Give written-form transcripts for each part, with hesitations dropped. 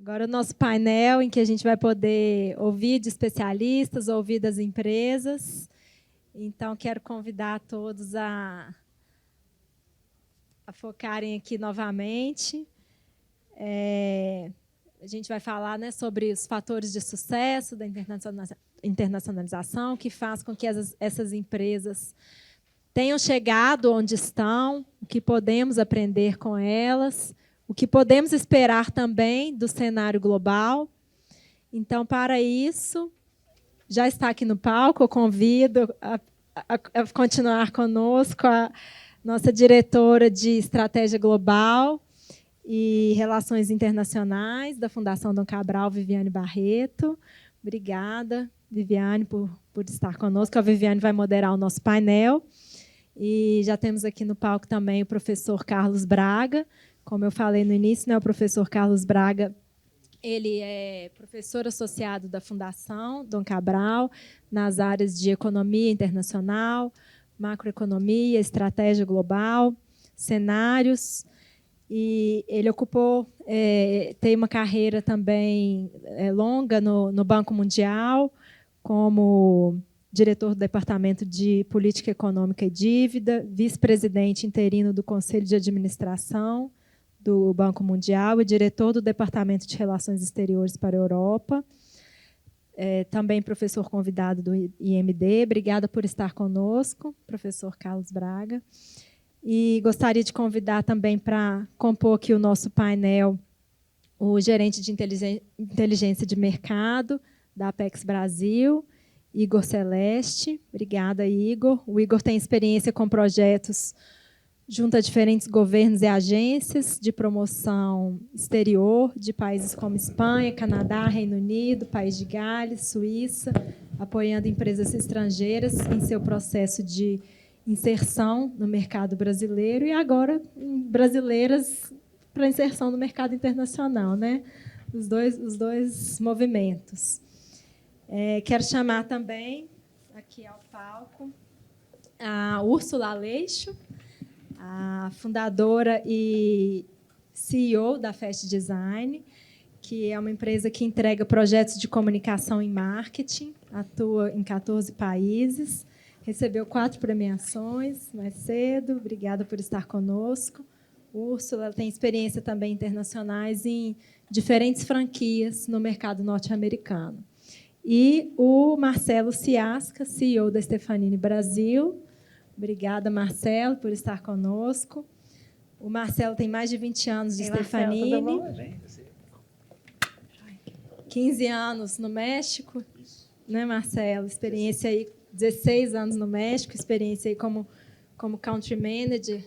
Agora o nosso painel em que a gente vai poder ouvir de especialistas, ouvir das empresas. Então, quero convidar todos a focarem aqui novamente. A gente vai falar, né, sobre os fatores de sucesso da internacionalização, que faz com que essas empresas tenham chegado onde estão, o que podemos aprender com elas, o que podemos esperar também do cenário global. Então, para isso, já está aqui no palco, eu convido a continuar conosco a nossa diretora de Estratégia Global e Relações Internacionais da Fundação Dom Cabral, Viviane Barreto. Obrigada, Viviane, por estar conosco. A Viviane vai moderar o nosso painel. E já temos aqui no palco também o professor Carlos Braga. Como eu falei no início, né, o professor Carlos Braga, ele é professor associado da Fundação Dom Cabral nas áreas de economia internacional, macroeconomia, estratégia global, cenários. E ele tem uma carreira também longa no Banco Mundial, como diretor do Departamento de Política Econômica e Dívida, vice-presidente interino do Conselho de Administração do Banco Mundial e diretor do Departamento de Relações Exteriores para a Europa. Também professor convidado do IMD. Obrigada por estar conosco, professor Carlos Braga. E gostaria de convidar também para compor aqui o nosso painel o gerente de inteligência de mercado da Apex Brasil, Igor Celeste. Obrigada, Igor. O Igor tem experiência com projetos junto a diferentes governos e agências de promoção exterior de países como Espanha, Canadá, Reino Unido, País de Gales, Suíça, apoiando empresas estrangeiras em seu processo de inserção no mercado brasileiro e agora brasileiras para inserção no mercado internacional, né? Os dois movimentos. Quero chamar também aqui ao palco a Úrsula Aleixo, a fundadora e CEO da Fast Design, que é uma empresa que entrega projetos de comunicação e marketing, atua em 14 países, recebeu 4 premiações mais cedo. Obrigada por estar conosco. Úrsula tem experiência também internacionais em diferentes franquias no mercado norte-americano. E o Marcelo Ciasca, CEO da Stefanini Brasil. Obrigada, Marcelo, por estar conosco. O Marcelo tem mais de 20 anos de Stefanini. Marcelo, 15 anos no México, né, Marcelo? Experiência aí, 16 anos no México, experiência aí como Country Manager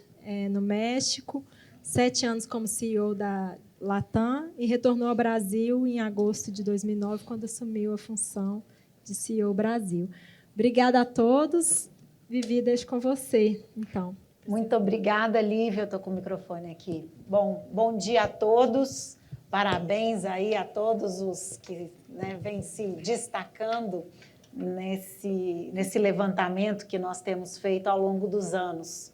no México, 7 anos como CEO da Latam e retornou ao Brasil em agosto de 2009, quando assumiu a função de CEO Brasil. Obrigada a todos. Vivi, deixo com você, então. Muito obrigada, Lívia. Eu estou com o microfone aqui. Bom dia a todos. Parabéns aí a todos os que vêm se destacando nesse levantamento que nós temos feito ao longo dos anos.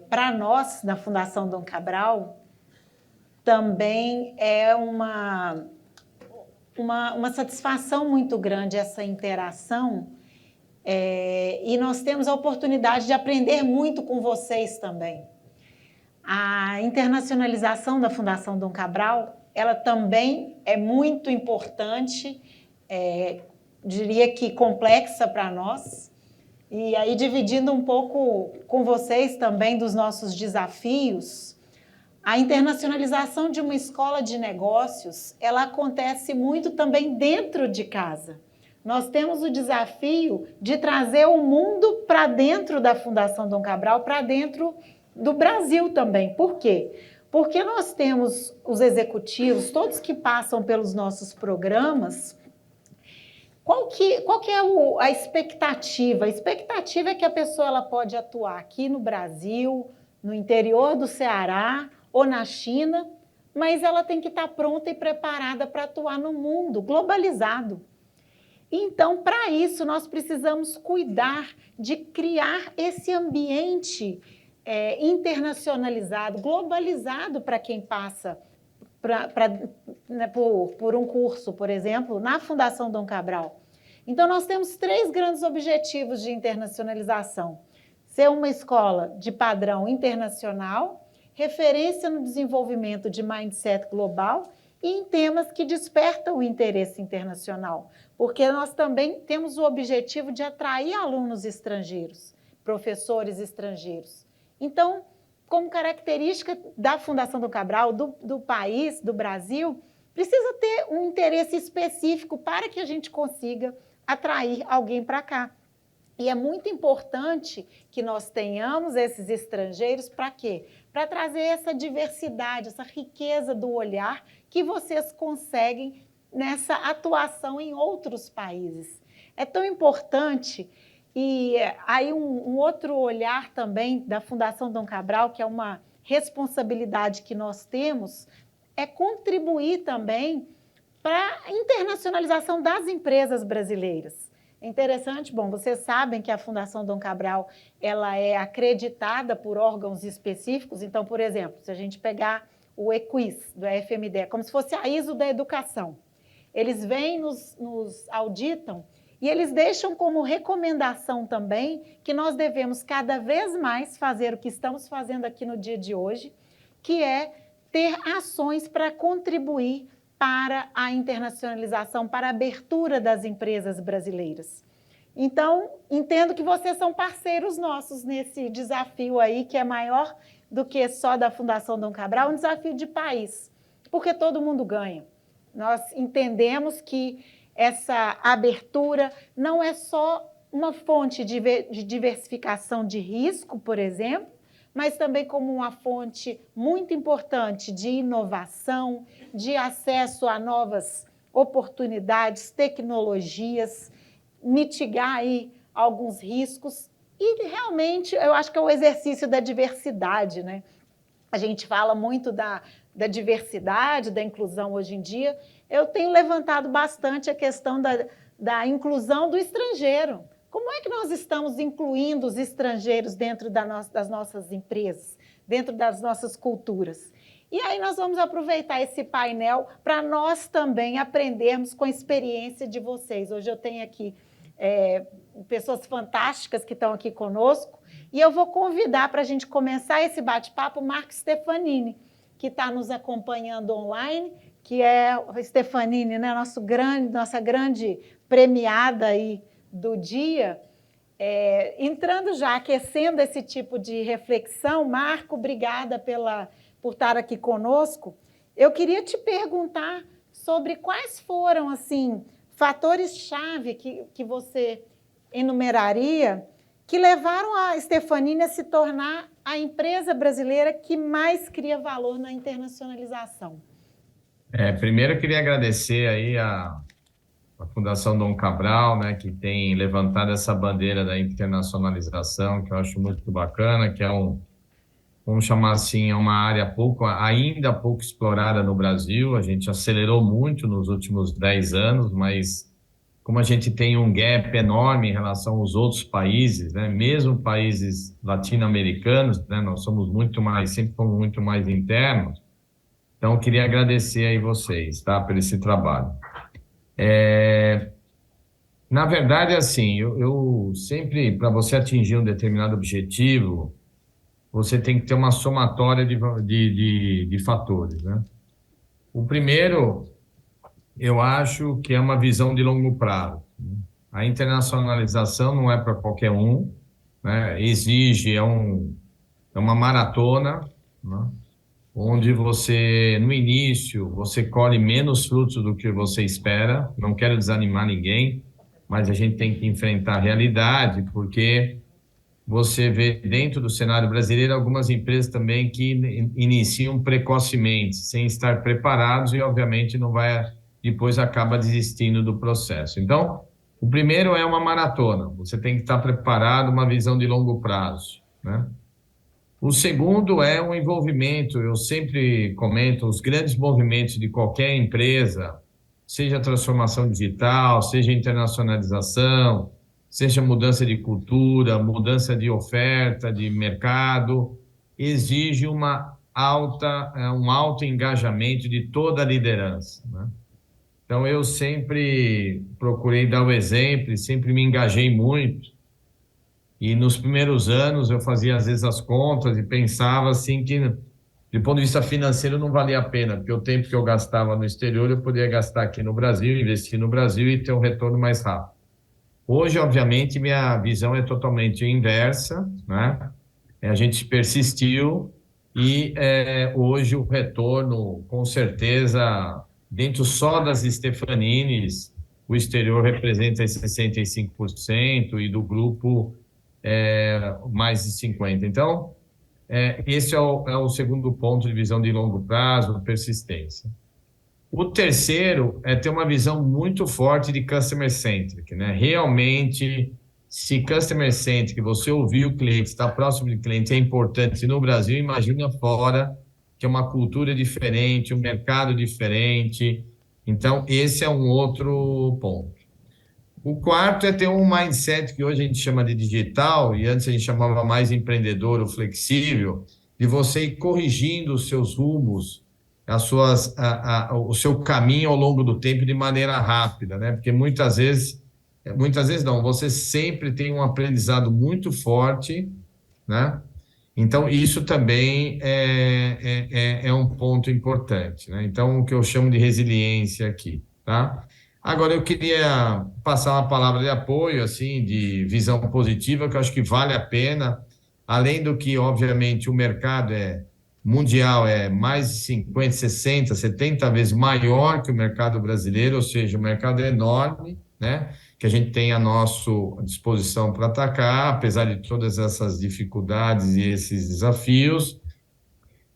Para nós, da Fundação Dom Cabral, também é uma satisfação muito grande essa interação. E nós temos a oportunidade de aprender muito com vocês também. A internacionalização da Fundação Dom Cabral, ela também é muito importante, diria que complexa para nós. E aí, dividindo um pouco com vocês também dos nossos desafios, a internacionalização de uma escola de negócios, ela acontece muito também dentro de casa. Nós temos o desafio de trazer o mundo para dentro da Fundação Dom Cabral, para dentro do Brasil também. Por quê? Porque nós temos os executivos, todos que passam pelos nossos programas. Qual que é a expectativa? A expectativa é que a pessoa ela pode atuar aqui no Brasil, no interior do Ceará ou na China, mas ela tem que estar pronta e preparada para atuar no mundo globalizado. Então, para isso, nós precisamos cuidar de criar esse ambiente internacionalizado, globalizado para quem passa né, por um curso, por exemplo, na Fundação Dom Cabral. Então, nós temos 3 grandes objetivos de internacionalização: ser uma escola de padrão internacional, referência no desenvolvimento de mindset global e em temas que despertam o interesse internacional, porque nós também temos o objetivo de atrair alunos estrangeiros, professores estrangeiros. Então, como característica da Fundação Dom Cabral, do país, do Brasil, precisa ter um interesse específico para que a gente consiga atrair alguém para cá. E é muito importante que nós tenhamos esses estrangeiros para quê? Para trazer essa diversidade, essa riqueza do olhar que vocês conseguem nessa atuação em outros países. É tão importante. E aí um outro olhar também da Fundação Dom Cabral, que é uma responsabilidade que nós temos, é contribuir também para a internacionalização das empresas brasileiras. É interessante, bom, vocês sabem que a Fundação Dom Cabral ela é acreditada por órgãos específicos. Então, por exemplo, se a gente pegar o EQUIS, do FMD, é como se fosse a ISO da educação. Eles vêm, nos auditam e eles deixam como recomendação também que nós devemos cada vez mais fazer o que estamos fazendo aqui no dia de hoje, que é ter ações para contribuir para a internacionalização, para a abertura das empresas brasileiras. Então, entendo que vocês são parceiros nossos nesse desafio aí, que é maior do que só da Fundação Dom Cabral, um desafio de país, porque todo mundo ganha. Nós entendemos que essa abertura não é só uma fonte de diversificação de risco, por exemplo, mas também como uma fonte muito importante de inovação, de acesso a novas oportunidades, tecnologias, mitigar aí alguns riscos. E realmente eu acho que é o exercício da diversidade, né? A gente fala muito da diversidade, da inclusão hoje em dia. Eu tenho levantado bastante a questão da inclusão do estrangeiro. Como é que nós estamos incluindo os estrangeiros dentro das nossas empresas, dentro das nossas culturas? E aí nós vamos aproveitar esse painel para nós também aprendermos com a experiência de vocês. Hoje eu tenho aqui pessoas fantásticas que estão aqui conosco e eu vou convidar para a gente começar esse bate-papo o Marco Stefanini, que está nos acompanhando online, que é o Stefanini, né, nossa grande premiada aí do dia, entrando já, aquecendo esse tipo de reflexão. Marco, obrigada por estar aqui conosco. Eu queria te perguntar sobre quais foram, assim, fatores-chave que você enumeraria que levaram a Stefanini a se tornar a empresa brasileira que mais cria valor na internacionalização. Primeiro eu queria agradecer aí a Fundação Dom Cabral, né, que tem levantado essa bandeira da internacionalização, que eu acho muito bacana, que é vamos chamar assim, é uma área ainda pouco explorada no Brasil. A gente acelerou muito nos últimos 10 anos, mas como a gente tem um gap enorme em relação aos outros países, né, mesmo países latino-americanos, né, nós somos sempre fomos muito mais internos. Então, eu queria agradecer aí vocês, tá, por esse trabalho. Na verdade, assim, eu sempre, para você atingir um determinado objetivo, você tem que ter uma somatória de fatores, né? O primeiro, eu acho que é uma visão de longo prazo. A internacionalização não é para qualquer um, né? Exige, é uma maratona, né? Onde você, no início, você colhe menos frutos do que você espera. Não quero desanimar ninguém, mas a gente tem que enfrentar a realidade, porque você vê dentro do cenário brasileiro algumas empresas também que iniciam precocemente, sem estar preparados e, obviamente, depois acaba desistindo do processo. Então, o primeiro é uma maratona. Você tem que estar preparado, uma visão de longo prazo, né? O segundo é um envolvimento. Eu sempre comento os grandes movimentos de qualquer empresa, seja transformação digital, seja internacionalização, seja mudança de cultura, mudança de oferta, de mercado, exige uma um alto engajamento de toda a liderança, né? Então, eu sempre procurei dar o exemplo, e sempre me engajei muito. E nos primeiros anos eu fazia às vezes as contas e pensava assim que, do ponto de vista financeiro, não valia a pena, porque o tempo que eu gastava no exterior eu poderia gastar aqui no Brasil, investir no Brasil e ter um retorno mais rápido. Hoje, obviamente, minha visão é totalmente inversa, né? A gente persistiu e hoje o retorno, com certeza, dentro só das Stefanines, o exterior representa 65% e do grupo mais de 50%. Então, esse é o segundo ponto de visão de longo prazo, persistência. O terceiro é ter uma visão muito forte de customer centric, né? Realmente, se customer centric, você ouvir o cliente, estar próximo do cliente é importante no Brasil, imagina fora, que é uma cultura diferente, um mercado diferente. Então, esse é um outro ponto. O quarto é ter um mindset que hoje a gente chama de digital, e antes a gente chamava mais empreendedor ou flexível, de você ir corrigindo os seus rumos, o seu caminho ao longo do tempo de maneira rápida, né? Porque muitas vezes não, você sempre tem um aprendizado muito forte, né? Então, isso também é um ponto importante, né? Então, o que eu chamo de resiliência aqui, tá? Agora, eu queria passar uma palavra de apoio, assim, de visão positiva, que eu acho que vale a pena, além do que, obviamente, o mercado mundial é mais de 50, 60, 70 vezes maior que o mercado brasileiro, ou seja, o mercado é enorme, né? Que a gente tem à nossa disposição para atacar, apesar de todas essas dificuldades e esses desafios.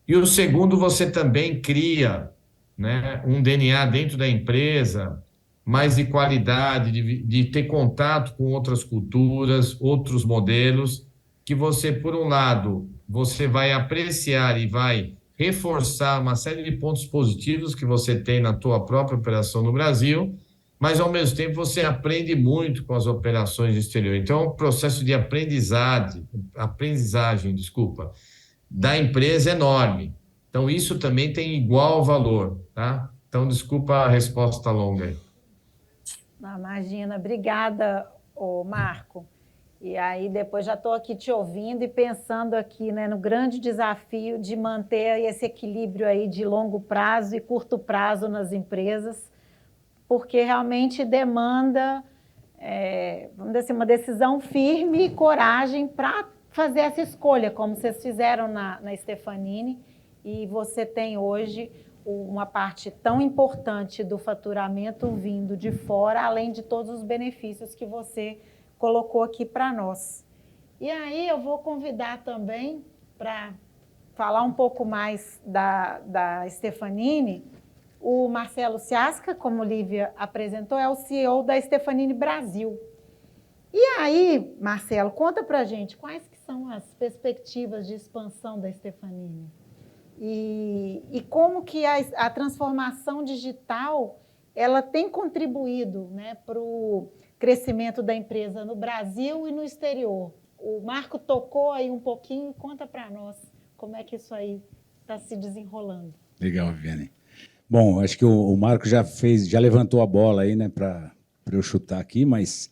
E o segundo, você também cria, né, um DNA dentro da empresa, mais de qualidade, de ter contato com outras culturas, outros modelos, que você, por um lado, você vai apreciar e vai reforçar uma série de pontos positivos que você tem na tua própria operação no Brasil, mas, ao mesmo tempo, você aprende muito com as operações no exterior. Então, é um processo de aprendizagem, desculpa, da empresa é enorme. Então, isso também tem igual valor, tá? Então, desculpa a resposta longa aí. Não, imagina, obrigada, ô Marco. E aí depois já estou aqui te ouvindo e pensando aqui, né, no grande desafio de manter esse equilíbrio aí de longo prazo e curto prazo nas empresas, porque realmente demanda, vamos dizer assim, uma decisão firme e coragem para fazer essa escolha, como vocês fizeram na Stefanini, e você tem hoje uma parte tão importante do faturamento vindo de fora, além de todos os benefícios que você colocou aqui para nós. E aí eu vou convidar também para falar um pouco mais da Stefanini, o Marcelo Ciasca, como Lívia apresentou, é o CEO da Stefanini Brasil. E aí, Marcelo, conta para a gente quais que são as perspectivas de expansão da Stefanini e como que a transformação digital ela tem contribuído, né, para o crescimento da empresa no Brasil e no exterior. O Marco tocou aí um pouquinho, conta para nós como é que isso aí está se desenrolando. Legal, Viviane. Bom, acho que o Marco já levantou a bola aí, né, para eu chutar aqui, mas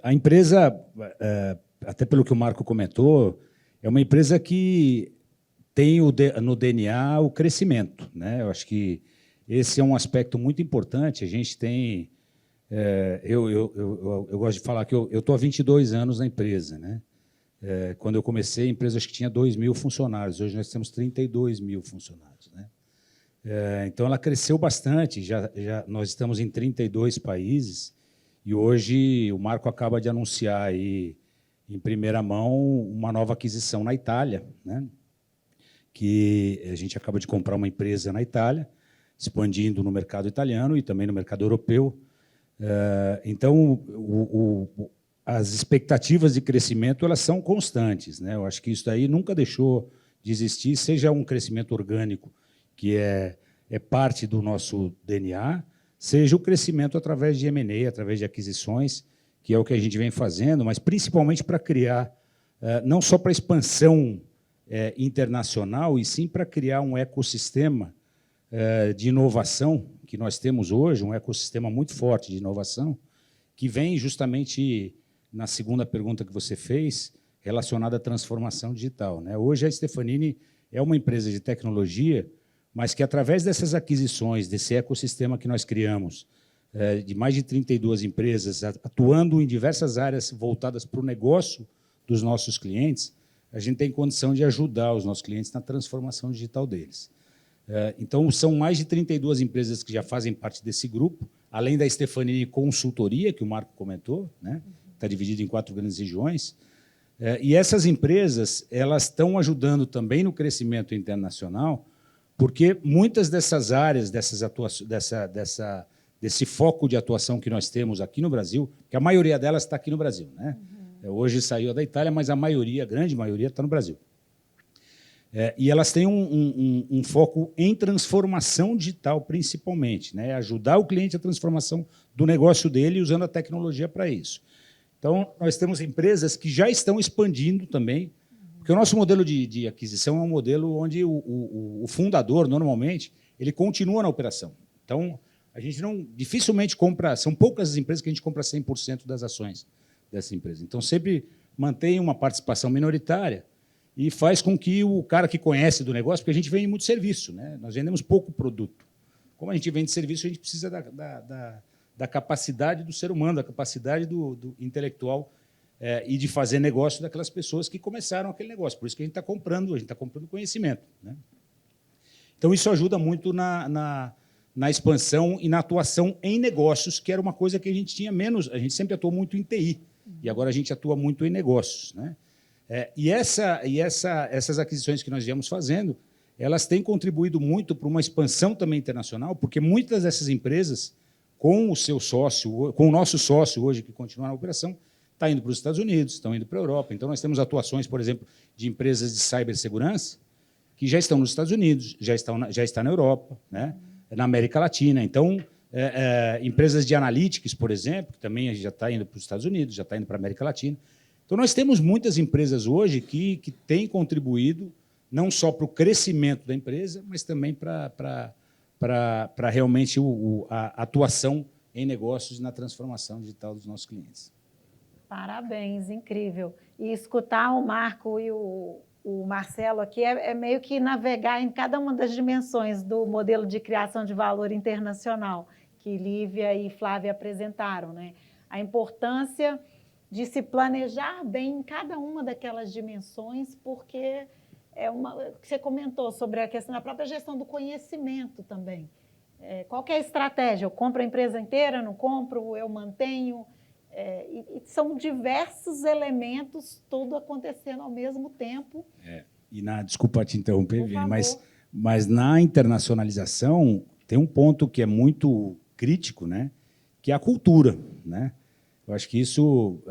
a empresa, até pelo que o Marco comentou, é uma empresa que tem no DNA o crescimento, né? Eu acho que esse é um aspecto muito importante. A gente tem... eu gosto de falar que eu estou há 22 anos na empresa, né? Quando eu comecei, a empresa acho que tinha 2.000 funcionários. Hoje nós temos 32.000 funcionários, né? Então, ela cresceu bastante. Nós estamos em 32 países e hoje o Marco acaba de anunciar aí, em primeira mão, uma nova aquisição na Itália, né? Que a gente acaba de comprar uma empresa na Itália, expandindo no mercado italiano e também no mercado europeu. Então, as expectativas de crescimento elas são constantes, né? Eu acho que isso daí nunca deixou de existir, seja um crescimento orgânico, que é parte do nosso DNA, seja o crescimento através de M&A, através de aquisições, que é o que a gente vem fazendo, mas principalmente para criar, não só para expansão internacional, e sim para criar um ecossistema de inovação que nós temos hoje, um ecossistema muito forte de inovação, que vem justamente na segunda pergunta que você fez, relacionada à transformação digital, né? Hoje a Stefanini é uma empresa de tecnologia, mas que, através dessas aquisições, desse ecossistema que nós criamos, de mais de 32 empresas, atuando em diversas áreas voltadas para o negócio dos nossos clientes, a gente tem condição de ajudar os nossos clientes na transformação digital deles. Então, são mais de 32 empresas que já fazem parte desse grupo, além da Stefanini Consultoria, que o Marco comentou, né? Está dividido em 4 grandes regiões. E essas empresas elas estão ajudando também no crescimento internacional, porque muitas dessas áreas, desse foco de atuação que nós temos aqui no Brasil, que a maioria delas está aqui no Brasil, né? Hoje saiu da Itália, mas a grande maioria, está no Brasil. E elas têm um foco em transformação digital, principalmente, né? Ajudar o cliente a transformação do negócio dele usando a tecnologia para isso. Então, nós temos empresas que já estão expandindo também, porque o nosso modelo de aquisição é um modelo onde o fundador, normalmente, ele continua na operação. Então, a gente dificilmente compra, são poucas as empresas que a gente compra 100% das ações dessa empresa. Então, sempre mantém uma participação minoritária e faz com que o cara que conhece do negócio, porque a gente vende muito serviço, né? Nós vendemos pouco produto. Como a gente vende serviço, a gente precisa da capacidade do ser humano, da capacidade do intelectual e de fazer negócio daquelas pessoas que começaram aquele negócio. Por isso que a gente está comprando conhecimento, né? Então, isso ajuda muito na expansão e na atuação em negócios, que era uma coisa que a gente tinha menos. A gente sempre atuou muito em TI, e agora a gente atua muito em negócios, né? Essas aquisições que nós viemos fazendo, elas têm contribuído muito para uma expansão também internacional, porque muitas dessas empresas, com o nosso sócio hoje, que continua na operação, está indo para os Estados Unidos, estão indo para a Europa. Então, nós temos atuações, por exemplo, de empresas de cibersegurança, que já estão nos Estados Unidos, já está na Europa, né? Na América Latina. Então, empresas de analytics, por exemplo, que também já está indo para os Estados Unidos, já está indo para a América Latina. Então, nós temos muitas empresas hoje que têm contribuído não só para o crescimento da empresa, mas também para realmente a atuação em negócios e na transformação digital dos nossos clientes. Parabéns, incrível. E escutar o Marco e o Marcelo aqui é meio que navegar em cada uma das dimensões do modelo de criação de valor internacional que Lívia e Flávia apresentaram, né? A importância de se planejar bem em cada uma daquelas dimensões, porque você comentou sobre a questão da própria gestão do conhecimento também. Qual que é a estratégia? Eu compro a empresa inteira, não compro, eu mantenho? E são diversos elementos, tudo acontecendo ao mesmo tempo. Desculpa te interromper, Viviane, mas na internacionalização tem um ponto que é muito crítico, né? Que é a cultura, né? Eu acho que isso,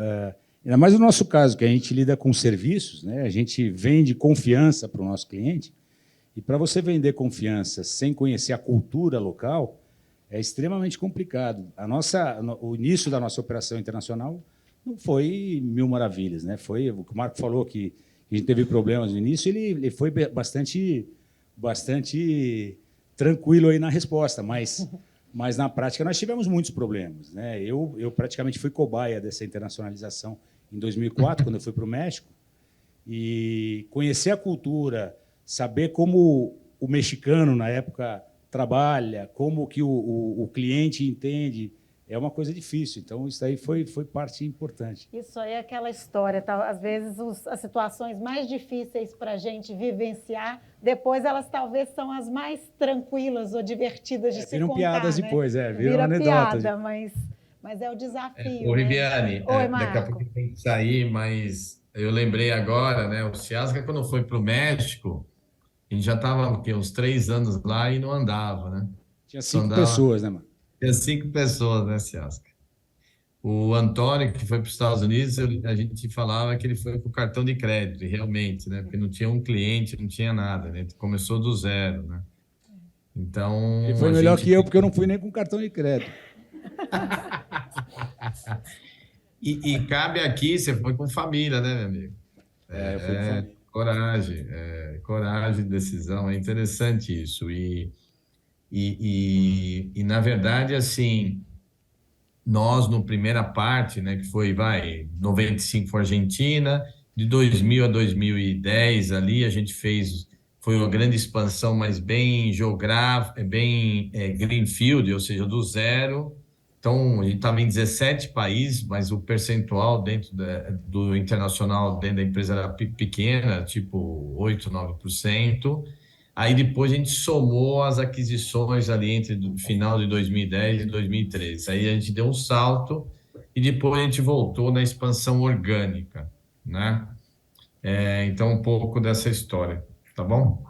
ainda mais no nosso caso, que a gente lida com serviços, né? A gente vende confiança para o nosso cliente, e para você vender confiança sem conhecer a cultura local é extremamente complicado. O início da nossa operação internacional não foi mil maravilhas, né? Foi o que o Marco falou, que a gente teve problemas no início, ele foi bastante tranquilo aí na resposta, mas na prática nós tivemos muitos problemas, né? Eu praticamente fui cobaia dessa internacionalização em 2004, quando eu fui para o México, e conhecer a cultura, saber como o mexicano, na época, trabalha, como que o cliente entende, é uma coisa difícil. Então, isso aí foi parte importante. Isso aí é aquela história, tá? Às vezes as situações mais difíceis para a gente vivenciar, depois elas talvez são as mais tranquilas ou divertidas de se contar. Viram piadas, né? Depois, viram anedotas. Piada, mas é o desafio. Ô, Viviane, né? Oi, daqui a pouco tem que sair, mas eu lembrei agora, né? O Ciasca, quando foi para o México, a gente já estava uns 3 anos lá e não andava, né? Tinha 5 pessoas, né, mano? Tinha 5 pessoas, né, Ciasca? O Antônio, que foi para os Estados Unidos, a gente falava que ele foi com o cartão de crédito, realmente, né? Porque não tinha um cliente, não tinha nada, né? Ele começou do zero, né? Então... Ele foi melhor que eu, porque eu não fui nem com cartão de crédito. E cabe aqui, você foi com família, né, meu amigo? Eu fui com família. coragem, decisão, é interessante isso. Na verdade, assim, nós, no primeira parte, né, que foi, 95 foi Argentina, de 2000 a 2010 ali, a gente foi uma grande expansão, mas bem geográfica, bem greenfield, ou seja, do zero. Então, a gente estava em 17 países, mas o percentual do internacional dentro da empresa era pequena, tipo 8, 9%. Aí depois a gente somou as aquisições ali entre o final de 2010 e 2013. Aí a gente deu um salto e depois a gente voltou na expansão orgânica, né? Então, um pouco dessa história, tá bom?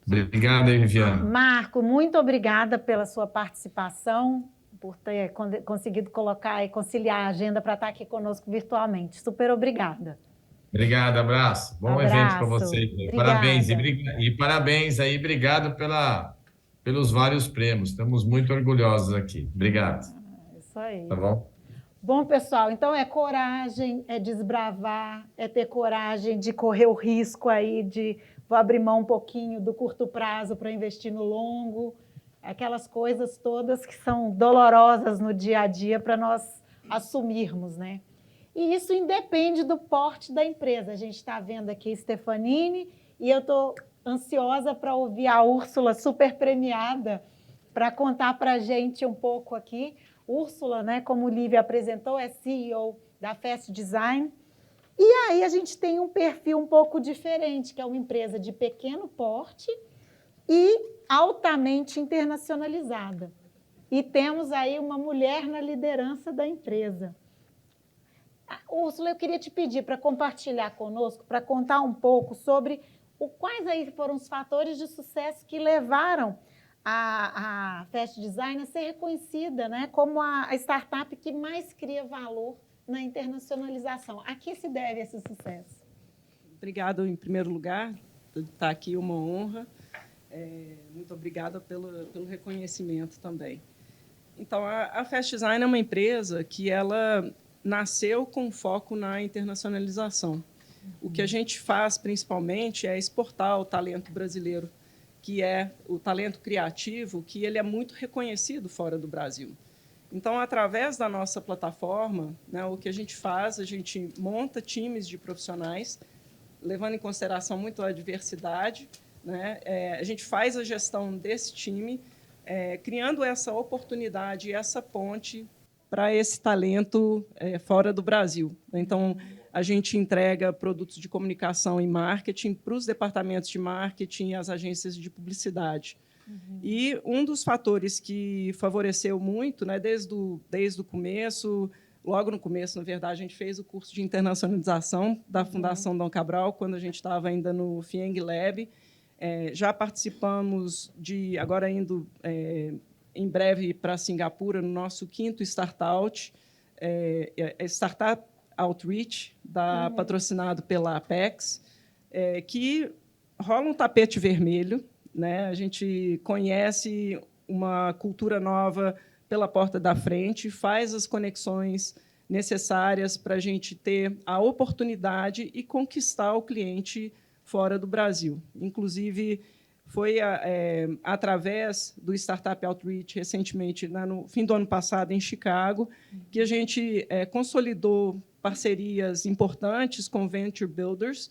Obrigado aí, Viviane. Marco, muito obrigada pela sua participação, por ter conseguido colocar e conciliar a agenda para estar aqui conosco virtualmente. Super obrigada. Obrigado, abraço. Bom evento para vocês. Parabéns e parabéns aí, obrigado pelos vários prêmios. Estamos muito orgulhosos aqui. Obrigado. Isso aí. Tá bom? Bom, pessoal, então é coragem, é desbravar, é ter coragem de correr o risco aí de vou abrir mão um pouquinho do curto prazo para investir no longo, aquelas coisas todas que são dolorosas no dia a dia para nós assumirmos, né? E isso independe do porte da empresa. A gente está vendo aqui Stefanini e eu estou ansiosa para ouvir a Úrsula, super premiada, para contar para a gente um pouco aqui. Úrsula, né, como o Lívia apresentou, é CEO da Fast Design. E aí a gente tem um perfil um pouco diferente, que é uma empresa de pequeno porte e altamente internacionalizada. E temos aí uma mulher na liderança da empresa. Úrsula, eu queria te pedir para compartilhar conosco, para contar um pouco sobre quais aí foram os fatores de sucesso que levaram a Fast Design a ser reconhecida, né, como a startup que mais cria valor na internacionalização. A que se deve esse sucesso? Obrigado, em primeiro lugar, por estar aqui, uma honra. Muito obrigada pelo reconhecimento também. Então, a Fast Design é uma empresa que ela nasceu com foco na internacionalização. O que a gente faz, principalmente, é exportar o talento brasileiro, que é o talento criativo, que ele é muito reconhecido fora do Brasil. Então, através da nossa plataforma, né, o que a gente faz, a gente monta times de profissionais, levando em consideração muito a diversidade, né, a gente faz a gestão desse time, criando essa oportunidade e essa ponte para esse talento fora do Brasil. Então, a gente entrega produtos de comunicação e marketing para os departamentos de marketing e as agências de publicidade. E um dos fatores que favoreceu muito, né, desde o começo, logo no começo, na verdade, a gente fez o curso de internacionalização da Fundação Dom Cabral, quando a gente estava ainda no FIENG Lab. Já participamos agora indo em breve para Singapura, no nosso 5º Startout, Startup Outreach, patrocinado pela Apex, que rola um tapete vermelho, né? A gente conhece uma cultura nova pela porta da frente, faz as conexões necessárias para a gente ter a oportunidade e conquistar o cliente fora do Brasil. Inclusive, foi através do Startup Outreach, recentemente, no fim do ano passado, em Chicago, que a gente consolidou parcerias importantes com Venture Builders,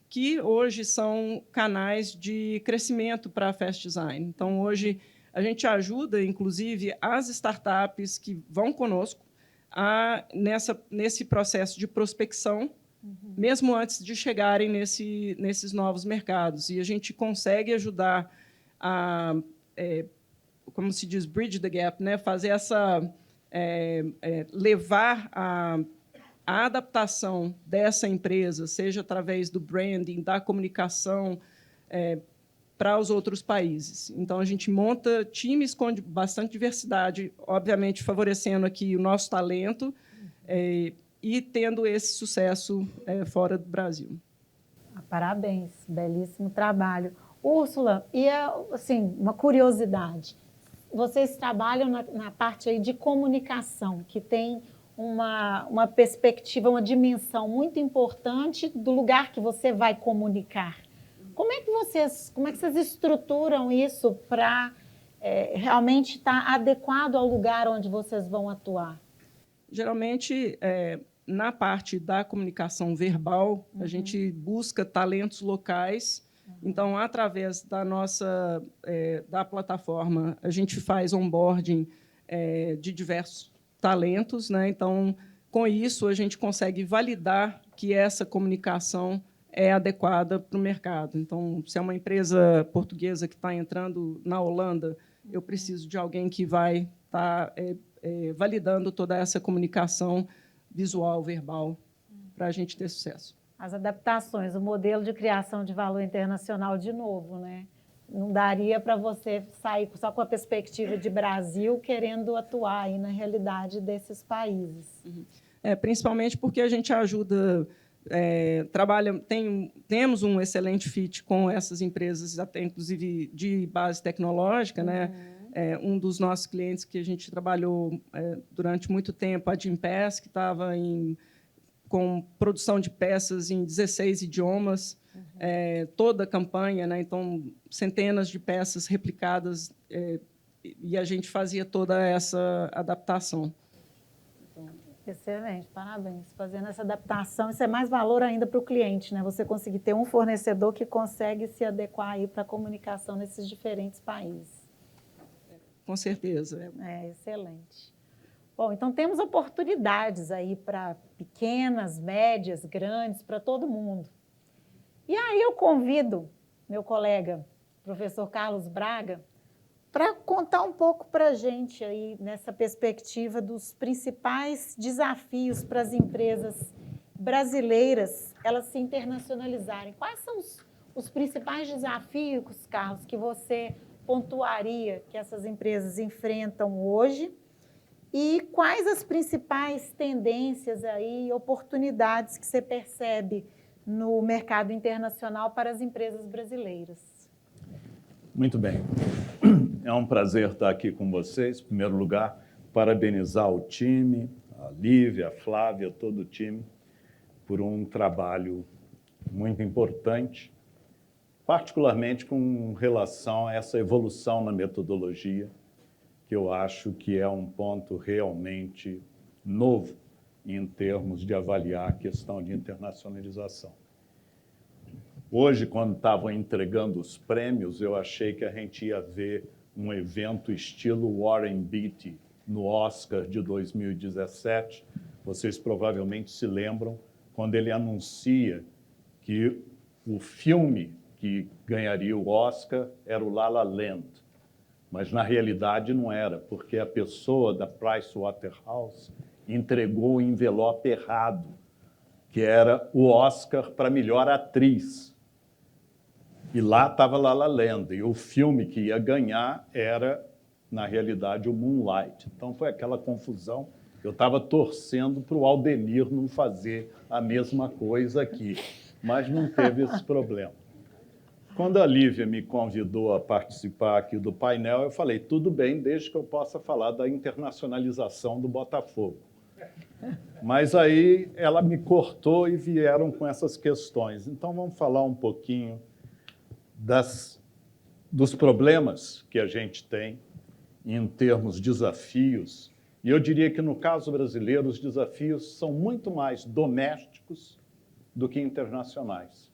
que hoje são canais de crescimento para a Fast Design. Então, hoje, a gente ajuda, inclusive, as startups que vão conosco nesse processo de prospecção, mesmo antes de chegarem nesses novos mercados. E a gente consegue ajudar a, como se diz, bridge the gap, né? Fazer levar a adaptação dessa empresa, seja através do branding, da comunicação, para os outros países. Então, a gente monta times com bastante diversidade, obviamente favorecendo aqui o nosso talento e tendo esse sucesso fora do Brasil. Parabéns, belíssimo trabalho. Úrsula, e assim, uma curiosidade, vocês trabalham na parte aí de comunicação, que tem uma perspectiva, uma dimensão muito importante do lugar que você vai comunicar. Como é que vocês estruturam isso para realmente estar adequado ao lugar onde vocês vão atuar? Geralmente, na parte da comunicação verbal, a gente busca talentos locais. Então, através da nossa da plataforma, a gente faz onboarding de diversos talentos, né? Então, com isso, a gente consegue validar que essa comunicação é adequada para o mercado. Então, se é uma empresa portuguesa que está entrando na Holanda, eu preciso de alguém que vai estar validando toda essa comunicação visual, verbal, para a gente ter sucesso. As adaptações, o modelo de criação de valor internacional, de novo, né? Não daria para você sair só com a perspectiva de Brasil, querendo atuar aí na realidade desses países. Principalmente porque a gente ajuda, temos um excelente fit com essas empresas, até inclusive de base tecnológica, né? Um dos nossos clientes que a gente trabalhou durante muito tempo, a Gympass, que estava com produção de peças em 16 idiomas, toda a campanha, né? Então, centenas de peças replicadas, e a gente fazia toda essa adaptação. Excelente, parabéns. Fazendo essa adaptação, isso é mais valor ainda para o cliente, né? Você conseguir ter um fornecedor que consegue se adequar aí para a comunicação nesses diferentes países. Com certeza. Excelente. Bom, então temos oportunidades aí para pequenas, médias, grandes, para todo mundo. E aí eu convido meu colega, professor Carlos Braga, para contar um pouco para a gente aí nessa perspectiva dos principais desafios para as empresas brasileiras elas se internacionalizarem. Quais são os principais desafios, Carlos, que você pontuaria que essas empresas enfrentam hoje e quais as principais tendências aí, oportunidades que você percebe no mercado internacional para as empresas brasileiras? Muito bem. É um prazer estar aqui com vocês. Em primeiro lugar, parabenizar o time, a Lívia, a Flávia, todo o time, por um trabalho muito importante, particularmente com relação a essa evolução na metodologia, que eu acho que é um ponto realmente novo em termos de avaliar a questão de internacionalização. Hoje, quando estavam entregando os prêmios, eu achei que a gente ia ver um evento estilo Warren Beatty no Oscar de 2017. Vocês provavelmente se lembram quando ele anuncia que o filme que ganharia o Oscar era o La La Land. Mas, na realidade, não era, porque a pessoa da Pricewaterhouse entregou o envelope errado, que era o Oscar para melhor atriz. E lá estava La La Land, e o filme que ia ganhar era, na realidade, o Moonlight. Então, foi aquela confusão. Eu estava torcendo para o Aldemir não fazer a mesma coisa aqui, mas não teve esse problema. Quando a Lívia me convidou a participar aqui do painel, eu falei, tudo bem, desde que eu possa falar da internacionalização do Botafogo. Mas aí ela me cortou e vieram com essas questões. Então, vamos falar um pouquinho dos problemas que a gente tem em termos de desafios. E eu diria que, no caso brasileiro, os desafios são muito mais domésticos do que internacionais.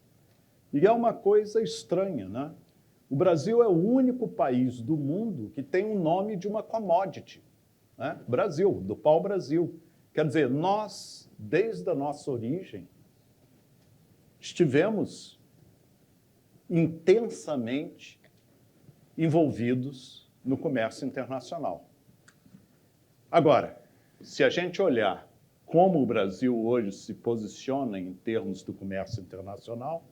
E é uma coisa estranha, né? O Brasil é o único país do mundo que tem o nome de uma commodity, né? Brasil, do pau-brasil. Quer dizer, nós, desde a nossa origem, estivemos intensamente envolvidos no comércio internacional. Agora, se a gente olhar como o Brasil hoje se posiciona em termos do comércio internacional,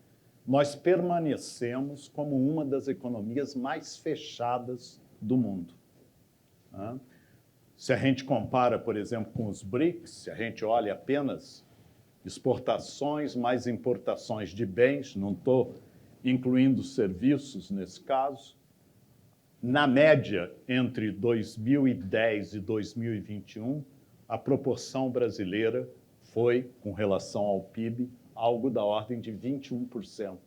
nós permanecemos como uma das economias mais fechadas do mundo. Se a gente compara, por exemplo, com os BRICS, se a gente olha apenas exportações mais importações de bens, não estou incluindo serviços nesse caso, na média, entre 2010 e 2021, a proporção brasileira foi, com relação ao PIB, algo da ordem de 21%.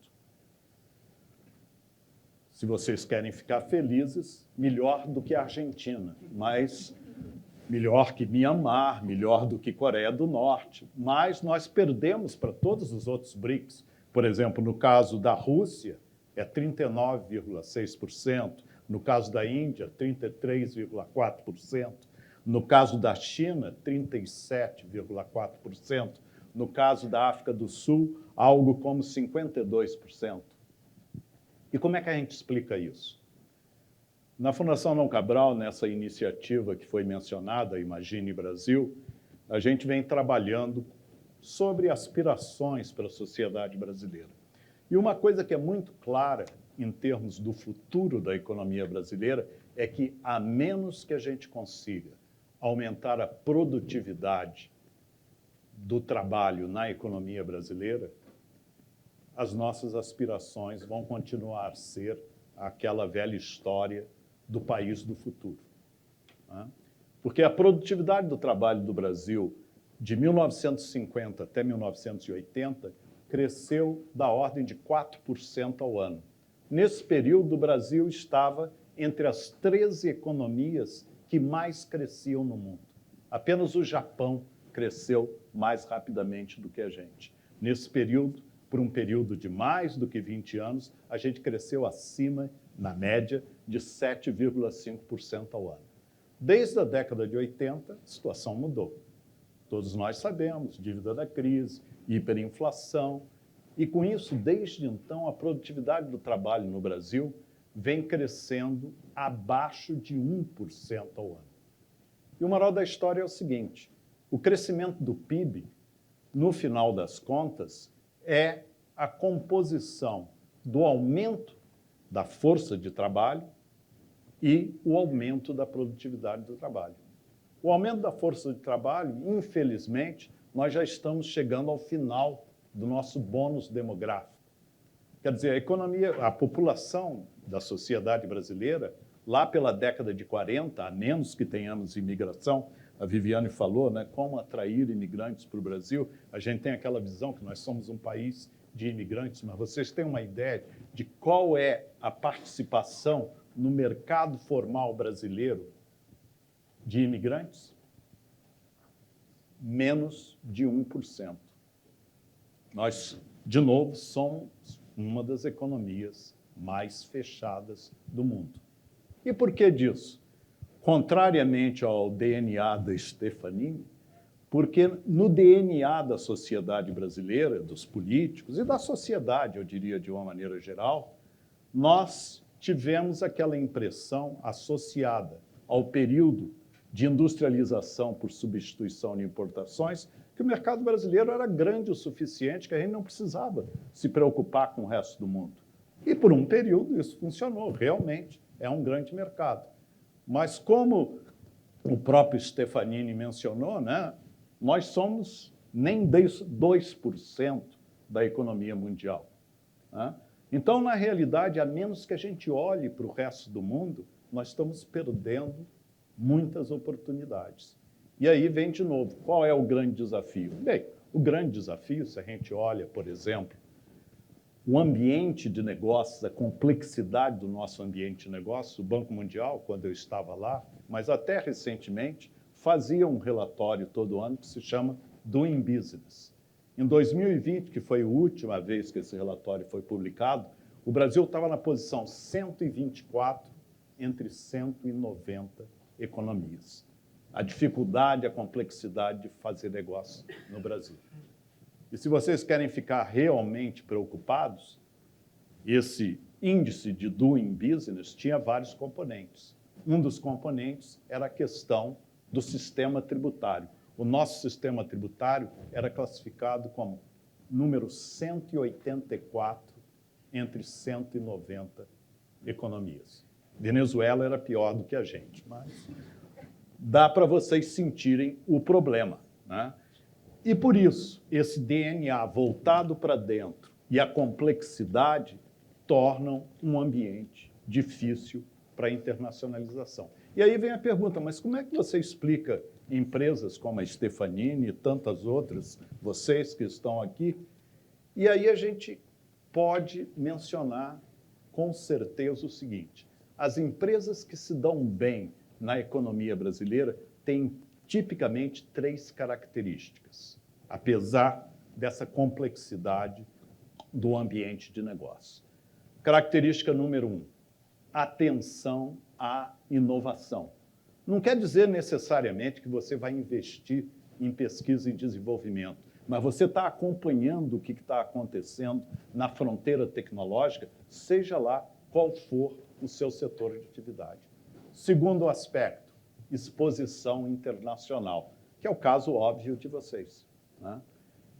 Se vocês querem ficar felizes, melhor do que a Argentina, mas melhor que Mianmar, melhor do que Coreia do Norte. Mas nós perdemos para todos os outros BRICS. Por exemplo, no caso da Rússia, é 39,6%. No caso da Índia, 33,4%. No caso da China, 37,4%. No caso da África do Sul, algo como 52%. E como é que a gente explica isso? Na Fundação Dom Cabral, nessa iniciativa que foi mencionada, Imagine Brasil, a gente vem trabalhando sobre aspirações para a sociedade brasileira. E uma coisa que é muito clara em termos do futuro da economia brasileira é que, a menos que a gente consiga aumentar a produtividade do trabalho na economia brasileira, as nossas aspirações vão continuar a ser aquela velha história do país do futuro. Porque a produtividade do trabalho do Brasil, de 1950 até 1980, cresceu da ordem de 4% ao ano. Nesse período, o Brasil estava entre as 13 economias que mais cresciam no mundo. Apenas o Japão cresceu mais rapidamente do que a gente. Nesse período, por um período de mais do que 20 anos, a gente cresceu acima, na média, de 7,5% ao ano. Desde a década de 80, a situação mudou. Todos nós sabemos, dívida da crise, hiperinflação, e com isso, desde então, a produtividade do trabalho no Brasil vem crescendo abaixo de 1% ao ano. E o moral da história é o seguinte: o crescimento do PIB, no final das contas, é a composição do aumento da força de trabalho e o aumento da produtividade do trabalho. O aumento da força de trabalho, infelizmente, nós já estamos chegando ao final do nosso bônus demográfico. Quer dizer, a economia, a população da sociedade brasileira, lá pela década de 40, a menos que tenhamos imigração, a Viviane falou, né, como atrair imigrantes para o Brasil. A gente tem aquela visão que nós somos um país de imigrantes, mas vocês têm uma ideia de qual é a participação no mercado formal brasileiro de imigrantes? Menos de 1%. Nós, de novo, somos uma das economias mais fechadas do mundo. E por que disso? Contrariamente ao DNA da Stefanini, porque no DNA da sociedade brasileira, dos políticos e da sociedade, eu diria de uma maneira geral, nós tivemos aquela impressão associada ao período de industrialização por substituição de importações, que o mercado brasileiro era grande o suficiente, que a gente não precisava se preocupar com o resto do mundo. E por um período isso funcionou, realmente, é um grande mercado. Mas como o próprio Stefanini mencionou, né, nós somos nem 2% da economia mundial. Né? Então, na realidade, a menos que a gente olhe para o resto do mundo, nós estamos perdendo muitas oportunidades. E aí vem de novo, qual é o grande desafio? Bem, o grande desafio, se a gente olha, por exemplo, o ambiente de negócios, a complexidade do nosso ambiente de negócios, o Banco Mundial, quando eu estava lá, mas até recentemente, fazia um relatório todo ano que se chama Doing Business. Em 2020, que foi a última vez que esse relatório foi publicado, o Brasil estava na posição 124 entre 190 economias. A dificuldade, a complexidade de fazer negócio no Brasil. E se vocês querem ficar realmente preocupados, esse índice de Doing Business tinha vários componentes. Um dos componentes era a questão do sistema tributário. O nosso sistema tributário era classificado como número 184 entre 190 economias. Venezuela era pior do que a gente, mas dá para vocês sentirem o problema, né? E por isso, esse DNA voltado para dentro e a complexidade tornam um ambiente difícil para a internacionalização. E aí vem a pergunta, mas como é que você explica empresas como a Stefanini e tantas outras, vocês que estão aqui? E aí a gente pode mencionar com certeza o seguinte: as empresas que se dão bem na economia brasileira têm tipicamente 3 características, apesar dessa complexidade do ambiente de negócio. Característica número 1, atenção à inovação. Não quer dizer necessariamente que você vai investir em pesquisa e desenvolvimento, mas você está acompanhando o que está acontecendo na fronteira tecnológica, seja lá qual for o seu setor de atividade. Segundo aspecto, exposição internacional, que é o caso óbvio de vocês, né?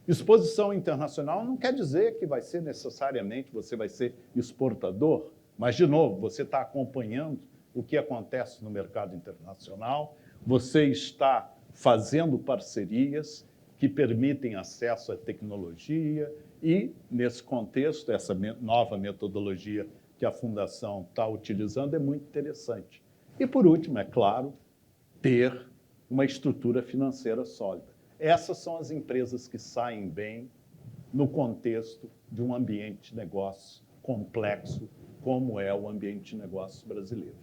Exposição internacional não quer dizer que vai ser necessariamente você vai ser exportador, mas, de novo, você está acompanhando o que acontece no mercado internacional, você está fazendo parcerias que permitem acesso à tecnologia e, nesse contexto, essa nova metodologia que a Fundação está utilizando é muito interessante. E, por último, é claro, ter uma estrutura financeira sólida. Essas são as empresas que saem bem no contexto de um ambiente de negócio complexo, como é o ambiente de negócio brasileiro.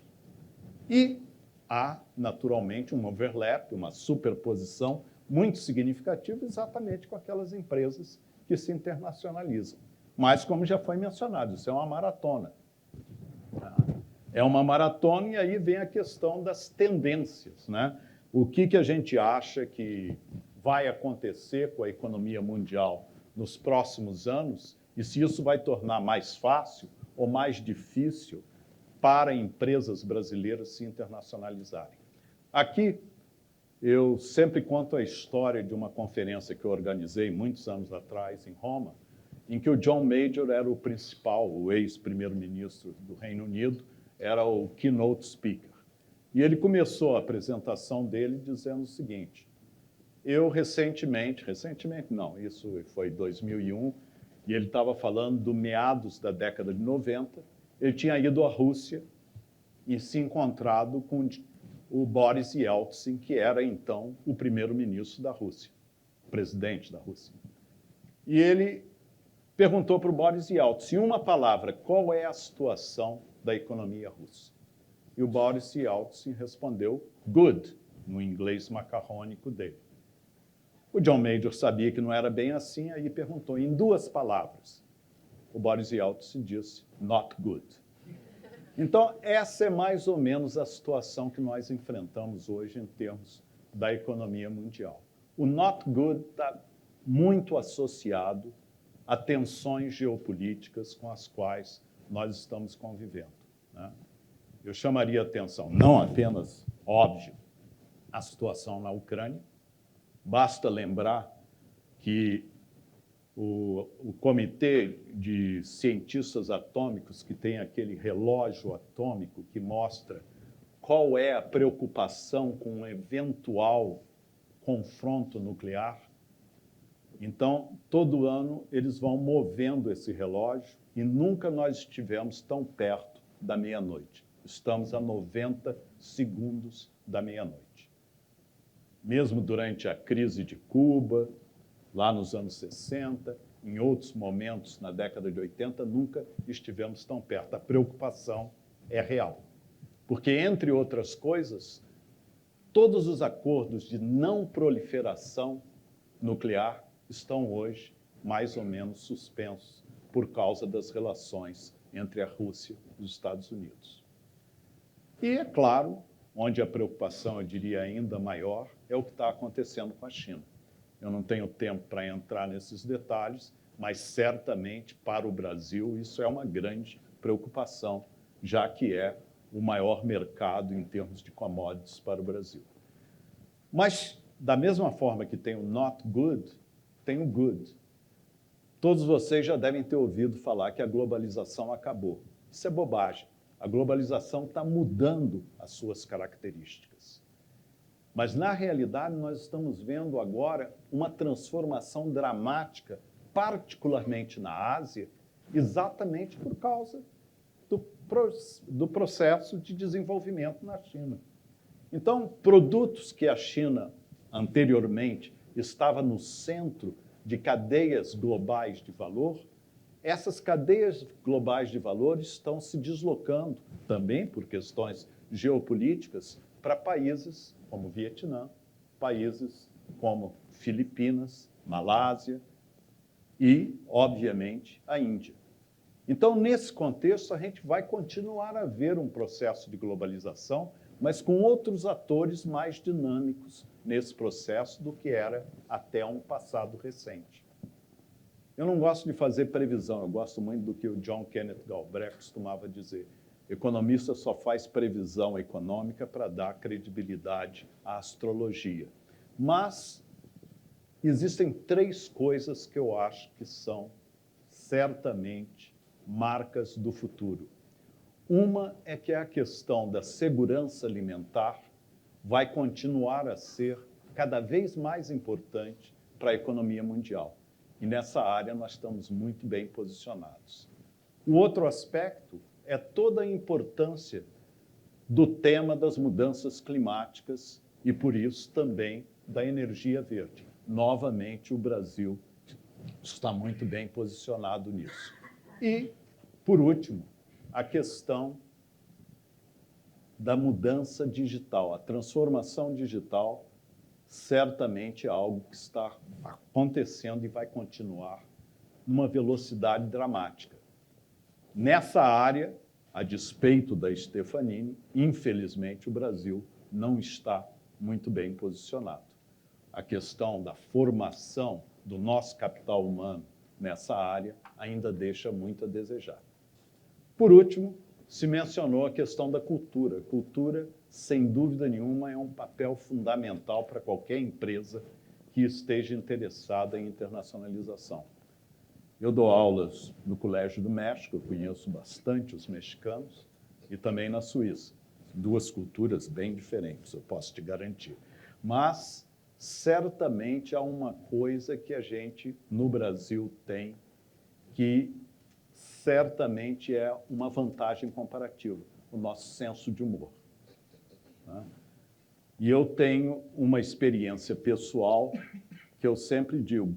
E há, naturalmente, um overlap, uma superposição muito significativa exatamente com aquelas empresas que se internacionalizam. Mas, como já foi mencionado, isso é uma maratona. É uma maratona e aí vem a questão das tendências, né? O que a gente acha que vai acontecer com a economia mundial nos próximos anos e se isso vai tornar mais fácil ou mais difícil para empresas brasileiras se internacionalizarem. Aqui, eu sempre conto a história de uma conferência que eu organizei muitos anos atrás em Roma, em que o John Major era o principal, o ex-primeiro-ministro do Reino Unido, era o keynote speaker. E ele começou a apresentação dele dizendo o seguinte: eu recentemente não, isso foi 2001, e ele estava falando do meados da década de 90, ele tinha ido à Rússia e se encontrado com o Boris Yeltsin, que era então o primeiro-ministro da Rússia, o presidente da Rússia. E ele perguntou para o Boris Yeltsin, em uma palavra, qual é a situação da economia russa? E o Boris Yeltsin respondeu, good, no inglês macarrônico dele. O John Major sabia que não era bem assim, aí perguntou em 2 palavras. O Boris Yeltsin disse, not good. Então, essa é mais ou menos a situação que nós enfrentamos hoje em termos da economia mundial. O not good está muito associado a tensões geopolíticas com as quais nós estamos convivendo, né? Eu chamaria atenção, não apenas, óbvio, a situação na Ucrânia. Basta lembrar que o Comitê de Cientistas Atômicos, que tem aquele relógio atômico que mostra qual é a preocupação com um eventual confronto nuclear. Então, todo ano, eles vão movendo esse relógio e nunca nós estivemos tão perto da meia-noite. Estamos a 90 segundos da meia-noite. Mesmo durante a crise de Cuba, lá nos anos 60, em outros momentos, na década de 80, nunca estivemos tão perto. A preocupação é real. Porque, entre outras coisas, todos os acordos de não proliferação nuclear estão hoje mais ou menos suspensos por causa das relações entre a Rússia e os Estados Unidos. E, é claro, onde a preocupação, eu diria, ainda maior, é o que está acontecendo com a China. Eu não tenho tempo para entrar nesses detalhes, mas certamente para o Brasil isso é uma grande preocupação, já que é o maior mercado em termos de commodities para o Brasil. Mas, da mesma forma que tem o not good, tem o good. Todos vocês já devem ter ouvido falar que a globalização acabou. Isso é bobagem. A globalização está mudando as suas características. Mas, na realidade, nós estamos vendo agora uma transformação dramática, particularmente na Ásia, exatamente por causa do processo de desenvolvimento na China. Então, produtos que a China, anteriormente, estava no centro de cadeias globais de valor, essas cadeias globais de valor estão se deslocando, também por questões geopolíticas, para países como Vietnã, países como Filipinas, Malásia e, obviamente, a Índia. Então, nesse contexto, a gente vai continuar a ver um processo de globalização, mas com outros atores mais dinâmicos nesse processo do que era até um passado recente. Eu não gosto de fazer previsão, eu gosto muito do que o John Kenneth Galbraith costumava dizer. Economista só faz previsão econômica para dar credibilidade à astrologia. Mas existem 3 coisas que eu acho que são certamente marcas do futuro. Uma é que a questão da segurança alimentar vai continuar a ser cada vez mais importante para a economia mundial. E nessa área nós estamos muito bem posicionados. O outro aspecto é toda a importância do tema das mudanças climáticas e, por isso, também da energia verde. Novamente, o Brasil está muito bem posicionado nisso. E, por último, a questão da mudança digital. A transformação digital certamente é algo que está acontecendo e vai continuar numa velocidade dramática. Nessa área, a despeito da Stefanini, infelizmente o Brasil não está muito bem posicionado. A questão da formação do nosso capital humano nessa área ainda deixa muito a desejar. Por último, se mencionou a questão da cultura. Cultura, sem dúvida nenhuma, é um papel fundamental para qualquer empresa que esteja interessada em internacionalização. Eu dou aulas no Colégio do México, eu conheço bastante os mexicanos, e também na Suíça. 2 culturas bem diferentes, eu posso te garantir. Mas, certamente, há uma coisa que a gente, no Brasil, tem que certamente é uma vantagem comparativa, o nosso senso de humor. E eu tenho uma experiência pessoal que eu sempre digo,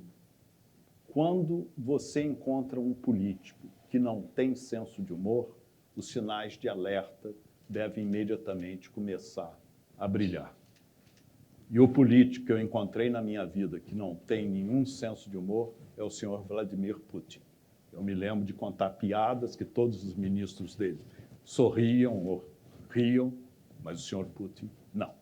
quando você encontra um político que não tem senso de humor, os sinais de alerta devem imediatamente começar a brilhar. E o político que eu encontrei na minha vida que não tem nenhum senso de humor é o senhor Vladimir Putin. Eu me lembro de contar piadas que todos os ministros dele sorriam ou riam, mas o senhor Putin não.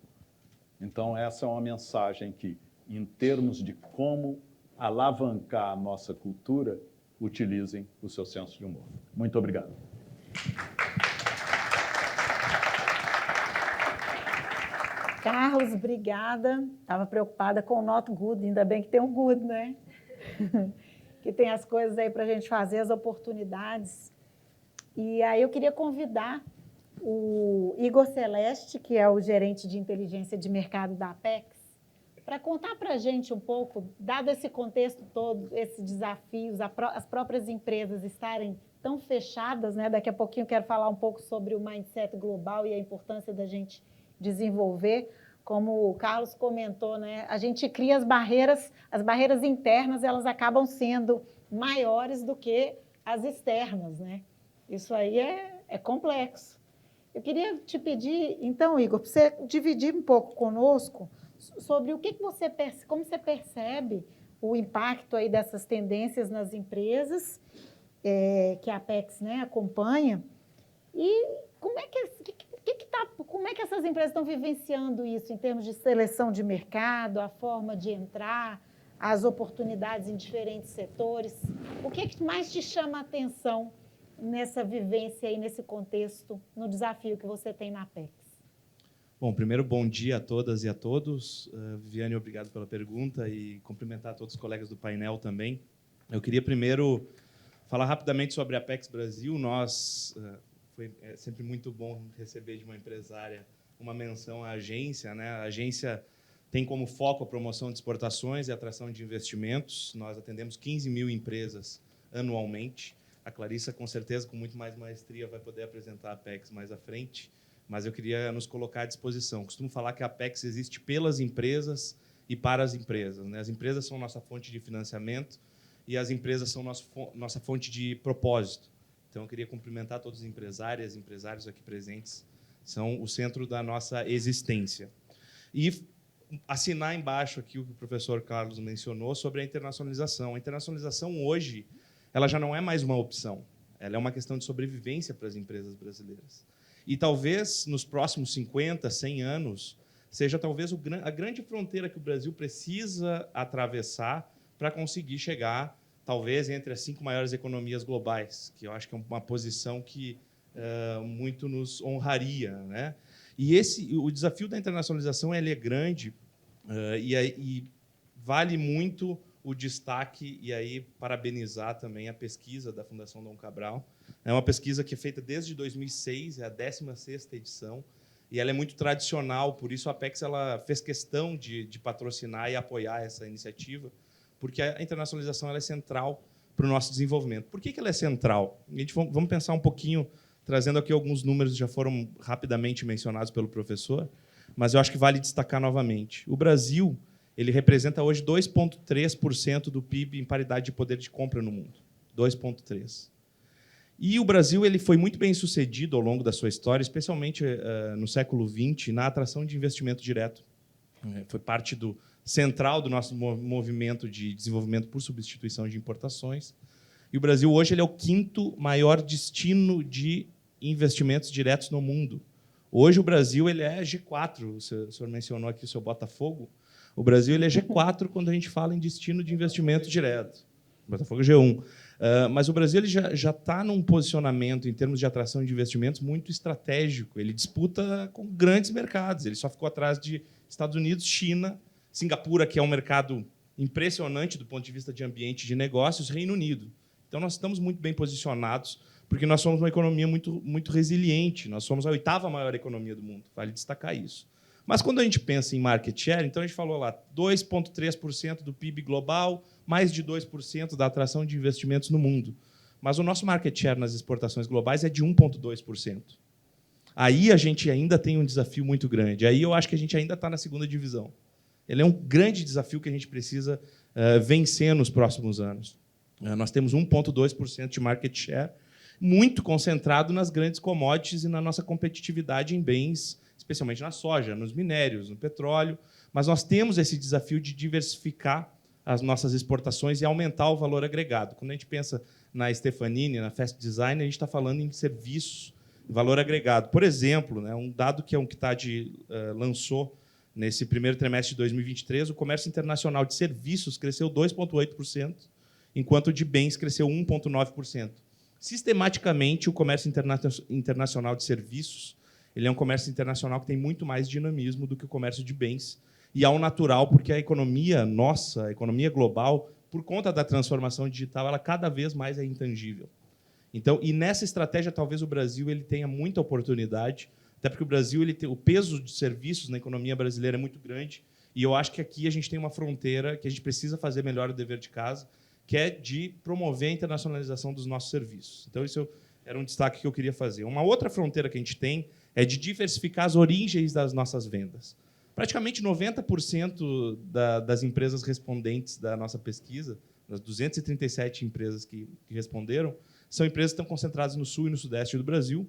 Então, essa é uma mensagem que, em termos de como alavancar a nossa cultura, utilizem o seu senso de humor. Muito obrigado. Carlos, obrigada. Estava preocupada com o not good, ainda bem que tem um good, né? Que tem as coisas aí para a gente fazer, as oportunidades. E aí eu queria convidar o Igor Celeste, que é o gerente de inteligência de mercado da Apex, para contar para a gente um pouco, dado esse contexto todo, esses desafios, as próprias empresas estarem tão fechadas, né? Daqui a pouquinho eu quero falar um pouco sobre o mindset global e a importância da gente desenvolver. Como o Carlos comentou, né? A gente cria as barreiras internas, elas acabam sendo maiores do que as externas, né? Isso aí é complexo. Eu queria te pedir, então, Igor, para você dividir um pouco conosco sobre o que você como você percebe o impacto aí dessas tendências nas empresas que a Apex, né, acompanha, e como é que essas empresas estão vivenciando isso em termos de seleção de mercado, a forma de entrar, as oportunidades em diferentes setores. O que mais te chama a atenção nessa vivência e nesse contexto, no desafio que você tem na Apex? Bom, primeiro, bom dia a todas e a todos. Viviane, obrigado pela pergunta e cumprimentar todos os colegas do painel também. Eu queria primeiro falar rapidamente sobre a Apex Brasil. Foi sempre muito bom receber de uma empresária uma menção à agência, né? A agência tem como foco a promoção de exportações e atração de investimentos. Nós atendemos 15 mil empresas anualmente. A Clarissa, com certeza, com muito mais maestria, vai poder apresentar a Apex mais à frente. mas eu queria nos colocar à disposição. Costumo falar que a Apex existe pelas empresas e para as empresas, né? As empresas são nossa fonte de financiamento e as empresas são nossa fonte de propósito. Então, eu queria cumprimentar todos os empresários e empresários aqui presentes, são o centro da nossa existência. E assinar embaixo aqui o que o professor Carlos mencionou sobre a internacionalização. A internacionalização, hoje, ela já não é mais uma opção, ela é uma questão de sobrevivência para as empresas brasileiras. E, talvez, nos próximos 50, 100 anos, seja talvez a grande fronteira que o Brasil precisa atravessar para conseguir chegar, talvez, entre as 5 maiores economias globais, que eu acho que é uma posição que muito nos honraria, né? E o desafio da internacionalização ele é grande e vale muito o destaque, e aí parabenizar também a pesquisa da Fundação Dom Cabral. É uma pesquisa que é feita desde 2006, é a 16ª edição, e ela é muito tradicional, por isso a Apex ela fez questão de patrocinar e apoiar essa iniciativa, porque a internacionalização ela é central para o nosso desenvolvimento. Por que ela é central? Vamos pensar um pouquinho, trazendo aqui alguns números que já foram rapidamente mencionados pelo professor, mas eu acho que vale destacar novamente. O Brasil ele representa hoje 2,3% do PIB em paridade de poder de compra no mundo. 2,3%. E o Brasil ele foi muito bem sucedido ao longo da sua história, especialmente no século XX, na atração de investimento direto. Foi parte central do nosso movimento de desenvolvimento por substituição de importações. E o Brasil hoje ele é o 5º maior destino de investimentos diretos no mundo. Hoje o Brasil ele é G4. O senhor mencionou aqui o seu Botafogo. O Brasil ele é G4 quando a gente fala em destino de investimento direto. O Botafogo é G1. Mas o Brasil ele já está num posicionamento, em termos de atração de investimentos, muito estratégico. Ele disputa com grandes mercados. Ele só ficou atrás de Estados Unidos, China, Singapura, que é um mercado impressionante do ponto de vista de ambiente de negócios, Reino Unido. Então, nós estamos muito bem posicionados, porque nós somos uma economia muito, muito resiliente. Nós somos a 8ª maior economia do mundo. Vale destacar isso. Mas, quando a gente pensa em market share, então a gente falou lá, 2,3% do PIB global, mais de 2% da atração de investimentos no mundo. Mas o nosso market share nas exportações globais é de 1,2%. Aí a gente ainda tem um desafio muito grande. Aí eu acho que a gente ainda está na 2ª divisão. Ele é um grande desafio que a gente precisa vencer nos próximos anos. Nós temos 1,2% de market share, muito concentrado nas grandes commodities e na nossa competitividade em bens, especialmente na soja, nos minérios, no petróleo. Mas nós temos esse desafio de diversificar as nossas exportações e aumentar o valor agregado. Quando a gente pensa na Stefanini, na Fast Design, a gente está falando em serviços, valor agregado. Por exemplo, né, um dado que a UNCTAD lançou nesse primeiro trimestre de 2023, o comércio internacional de serviços cresceu 2,8%, enquanto o de bens cresceu 1,9%. Sistematicamente, o comércio internacional de serviços ele é um comércio internacional que tem muito mais dinamismo do que o comércio de bens. E ao natural, porque a economia nossa, a economia global, por conta da transformação digital, ela cada vez mais é intangível. Então, e nessa estratégia, talvez o Brasil ele tenha muita oportunidade, até porque o Brasil o peso de serviços na economia brasileira é muito grande, e eu acho que aqui a gente tem uma fronteira que a gente precisa fazer melhor o dever de casa, que é de promover a internacionalização dos nossos serviços. Então, isso era um destaque que eu queria fazer. Uma outra fronteira que a gente tem é de diversificar as origens das nossas vendas. Praticamente 90% das empresas respondentes da nossa pesquisa, das 237 empresas que responderam, são empresas que estão concentradas no sul e no sudeste do Brasil.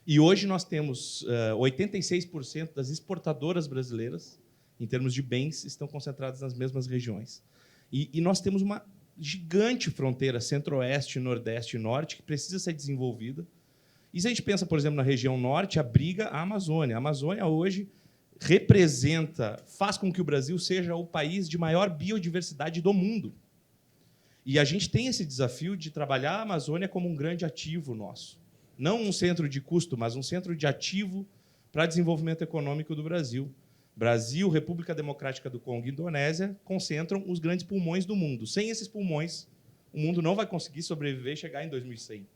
E hoje nós temos 86% das exportadoras brasileiras, em termos de bens, estão concentradas nas mesmas regiões. E nós temos uma gigante fronteira centro-oeste, nordeste e norte que precisa ser desenvolvida. E se a gente pensa, por exemplo, na região norte, abriga a Amazônia. A Amazônia hoje faz com que o Brasil seja o país de maior biodiversidade do mundo. E a gente tem esse desafio de trabalhar a Amazônia como um grande ativo nosso. Não um centro de custo, mas um centro de ativo para desenvolvimento econômico do Brasil. Brasil, República Democrática do Congo e Indonésia concentram os grandes pulmões do mundo. Sem esses pulmões, o mundo não vai conseguir sobreviver e chegar em 2100.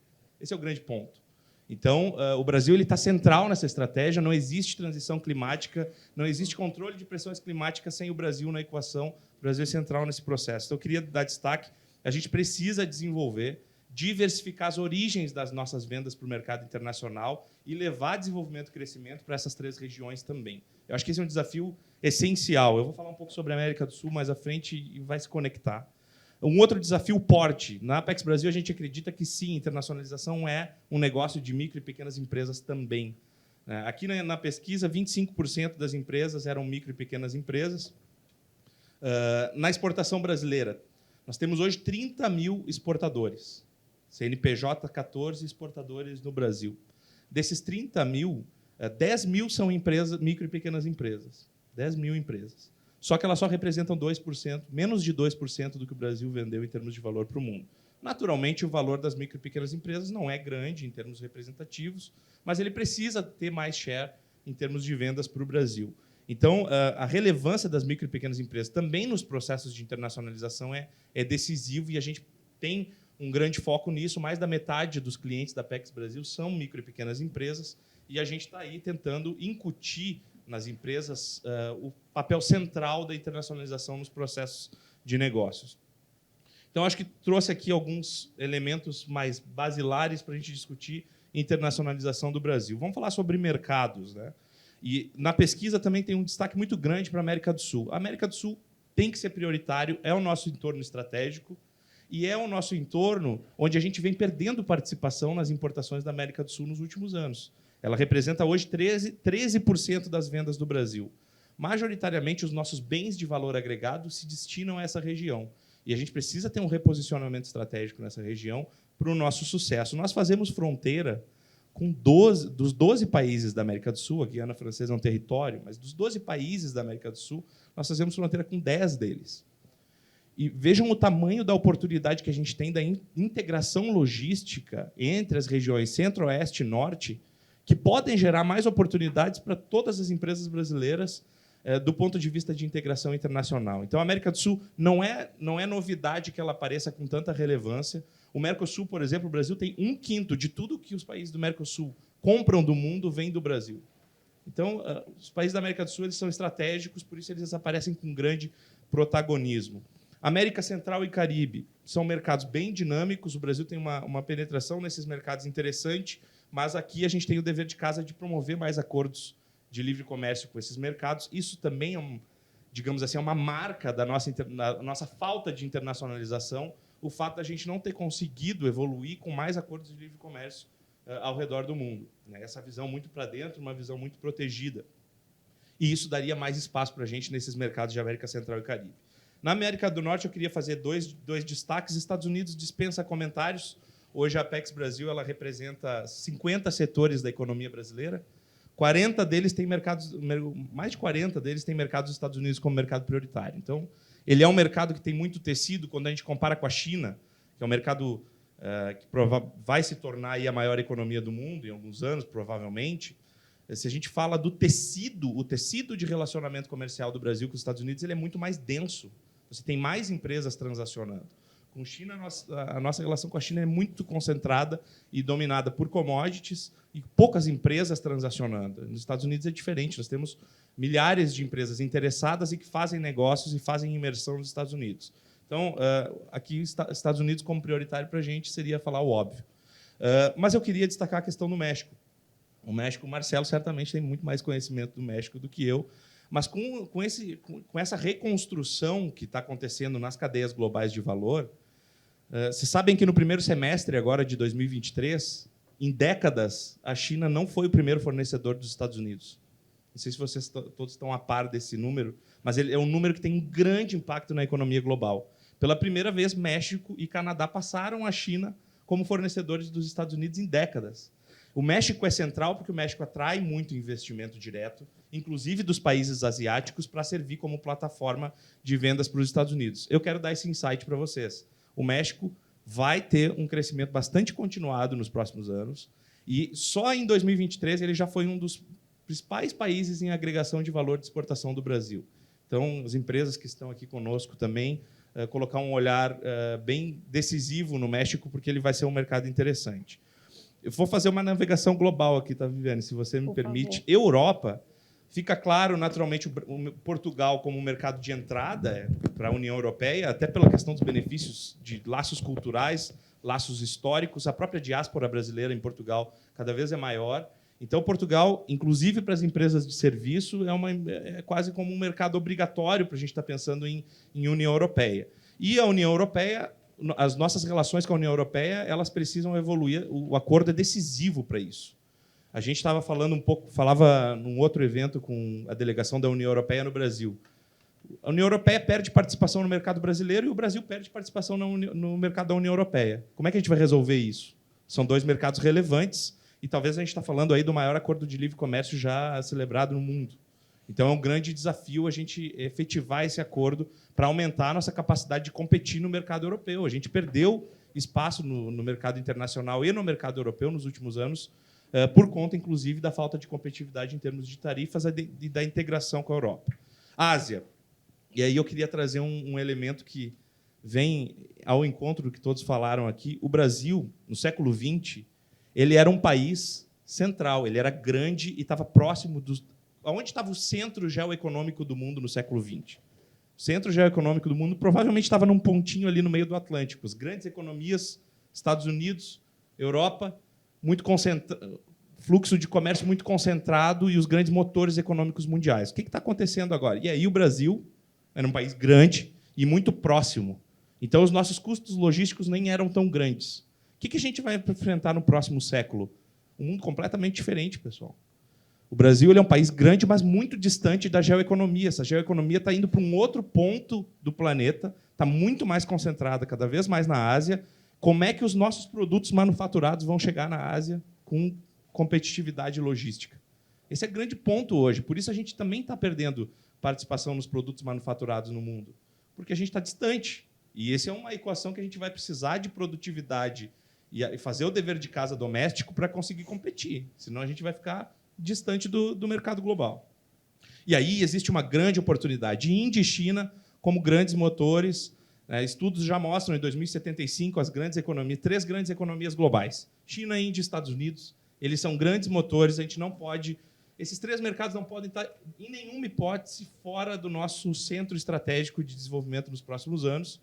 Esse é o grande ponto. Então, o Brasil está central nessa estratégia, não existe transição climática, não existe controle de pressões climáticas sem o Brasil na equação. O Brasil é central nesse processo. Então, eu queria dar destaque, a gente precisa desenvolver diversificar as origens das nossas vendas para o mercado internacional e levar desenvolvimento e crescimento para essas 3 regiões também. Eu acho que esse é um desafio essencial. Eu vou falar um pouco sobre a América do Sul mais à frente e vai se conectar. Um outro desafio, o porte. Na Apex Brasil, a gente acredita que, sim, internacionalização é um negócio de micro e pequenas empresas também. Aqui na pesquisa, 25% das empresas eram micro e pequenas empresas. Na exportação brasileira, nós temos hoje 30 mil exportadores. CNPJ, 14 exportadores no Brasil. Desses 30 mil, 10 mil são empresas, micro e pequenas empresas. 10 mil empresas. Só que elas só representam 2%, menos de 2% do que o Brasil vendeu em termos de valor para o mundo. Naturalmente, o valor das micro e pequenas empresas não é grande em termos representativos, mas ele precisa ter mais share em termos de vendas para o Brasil. Então, a relevância das micro e pequenas empresas também nos processos de internacionalização é decisivo e a gente tem um grande foco nisso. Mais da metade dos clientes da Apex Brasil são micro e pequenas empresas e a gente está aí tentando incutir nas empresas o papel central da internacionalização nos processos de negócios. Então, acho que trouxe aqui alguns elementos mais basilares para a gente discutir internacionalização do Brasil. Vamos falar sobre mercados, né? E na pesquisa também tem um destaque muito grande para a América do Sul. A América do Sul tem que ser prioritário, é o nosso entorno estratégico e é o nosso entorno onde a gente vem perdendo participação nas importações da América do Sul nos últimos anos. Ela representa hoje 13% das vendas do Brasil. Majoritariamente, os nossos bens de valor agregado se destinam a essa região. E a gente precisa ter um reposicionamento estratégico nessa região para o nosso sucesso. Nós fazemos fronteira com dos 12 países da América do Sul, a Guiana Francesa é um território, mas dos 12 países da América do Sul, nós fazemos fronteira com 10 deles. E vejam o tamanho da oportunidade que a gente tem da integração logística entre as regiões Centro-Oeste e Norte, que podem gerar mais oportunidades para todas as empresas brasileiras do ponto de vista de integração internacional. Então, a América do Sul não é novidade que ela apareça com tanta relevância. O Mercosul, por exemplo, o Brasil tem 1/5 de tudo que os países do Mercosul compram do mundo vem do Brasil. Então, os países da América do Sul eles são estratégicos, por isso eles aparecem com grande protagonismo. América Central e Caribe são mercados bem dinâmicos. O Brasil tem uma penetração nesses mercados interessante, mas aqui a gente tem o dever de casa de promover mais acordos de livre comércio com esses mercados. Isso também é, digamos assim, uma marca da nossa falta de internacionalização, o fato da gente não ter conseguido evoluir com mais acordos de livre comércio ao redor do mundo. Essa visão muito para dentro, uma visão muito protegida. E isso daria mais espaço para a gente nesses mercados de América Central e Caribe. Na América do Norte, eu queria fazer dois destaques. Estados Unidos dispensa comentários. Hoje, a Apex Brasil ela representa 50 setores da economia brasileira. 40 deles têm mercados, mais de 40 deles têm mercados dos Estados Unidos como mercado prioritário. Então, ele é um mercado que tem muito tecido quando a gente compara com a China, que é um mercado que vai se tornar aí a maior economia do mundo em alguns anos, provavelmente. Se a gente fala do tecido, o tecido de relacionamento comercial do Brasil com os Estados Unidos ele é muito mais denso. Você tem mais empresas transacionando. Com China, a nossa relação com a China é muito concentrada e dominada por commodities e poucas empresas transacionando. Nos Estados Unidos é diferente. Nós temos milhares de empresas interessadas e que fazem negócios e fazem imersão nos Estados Unidos. Então, aqui, Estados Unidos como prioritário para a gente seria falar o óbvio. Mas eu queria destacar a questão do México. O México, o Marcelo certamente tem muito mais conhecimento do México do que eu, mas com essa reconstrução que está acontecendo nas cadeias globais de valor, vocês sabem que no primeiro semestre agora de 2023, em décadas, a China não foi o primeiro fornecedor dos Estados Unidos. Não sei se vocês todos estão a par desse número, mas ele é um número que tem um grande impacto na economia global. Pela primeira vez, México e Canadá passaram a China como fornecedores dos Estados Unidos em décadas. O México é central porque o México atrai muito investimento direto, inclusive dos países asiáticos, para servir como plataforma de vendas para os Estados Unidos. Eu quero dar esse insight para vocês. O México vai ter um crescimento bastante continuado nos próximos anos e só em 2023 ele já foi um dos principais países em agregação de valor de exportação do Brasil. Então, as empresas que estão aqui conosco também, colocar um olhar bem decisivo no México, porque ele vai ser um mercado interessante. Eu vou fazer uma navegação global aqui, tá, Viviane, se você me permite. Europa, fica claro, naturalmente, o Portugal como um mercado de entrada para a União Europeia, até pela questão dos benefícios de laços culturais, laços históricos, a própria diáspora brasileira em Portugal cada vez é maior. Então, Portugal, inclusive para as empresas de serviço, é quase como um mercado obrigatório para a gente estar pensando em União Europeia. E a União Europeia, as nossas relações com a União Europeia, elas precisam evoluir. O acordo é decisivo para isso. A gente estava falava num outro evento com a delegação da União Europeia no Brasil. A União Europeia perde participação no mercado brasileiro e o Brasil perde participação no mercado da União Europeia. Como é que a gente vai resolver isso? São dois mercados relevantes e talvez a gente está falando aí do maior acordo de livre comércio já celebrado no mundo. Então, é um grande desafio a gente efetivar esse acordo para aumentar a nossa capacidade de competir no mercado europeu. A gente perdeu espaço no mercado internacional e no mercado europeu nos últimos anos, por conta, inclusive, da falta de competitividade em termos de tarifas e da integração com a Europa. Ásia. E aí eu queria trazer um elemento que vem ao encontro do que todos falaram aqui. O Brasil, no século XX, ele era um país central, ele era grande e estava próximo dos... Onde estava o centro geoeconômico do mundo no século XX? O centro geoeconômico do mundo provavelmente estava num pontinho ali no meio do Atlântico. As grandes economias, Estados Unidos, Europa, fluxo de comércio muito concentrado e os grandes motores econômicos mundiais. O que está acontecendo agora? E aí o Brasil era um país grande e muito próximo. Então, os nossos custos logísticos nem eram tão grandes. O que a gente vai enfrentar no próximo século? Um mundo completamente diferente, pessoal. O Brasil ele é um país grande, mas muito distante da geoeconomia. Essa geoeconomia está indo para um outro ponto do planeta, está muito mais concentrada, cada vez mais na Ásia. Como é que os nossos produtos manufaturados vão chegar na Ásia com competitividade logística? Esse é o grande ponto hoje. Por isso, a gente também está perdendo participação nos produtos manufaturados no mundo, porque a gente está distante. E essa é uma equação que a gente vai precisar de produtividade e fazer o dever de casa doméstico para conseguir competir. Senão, a gente vai ficar distante do mercado global. E aí existe uma grande oportunidade. Índia e China, como grandes motores, estudos já mostram, em 2075, as grandes economias, 3 grandes economias globais. China, Índia e Estados Unidos. Eles são grandes motores, a gente não pode... Esses 3 mercados não podem estar, em nenhuma hipótese, fora do nosso centro estratégico de desenvolvimento nos próximos anos.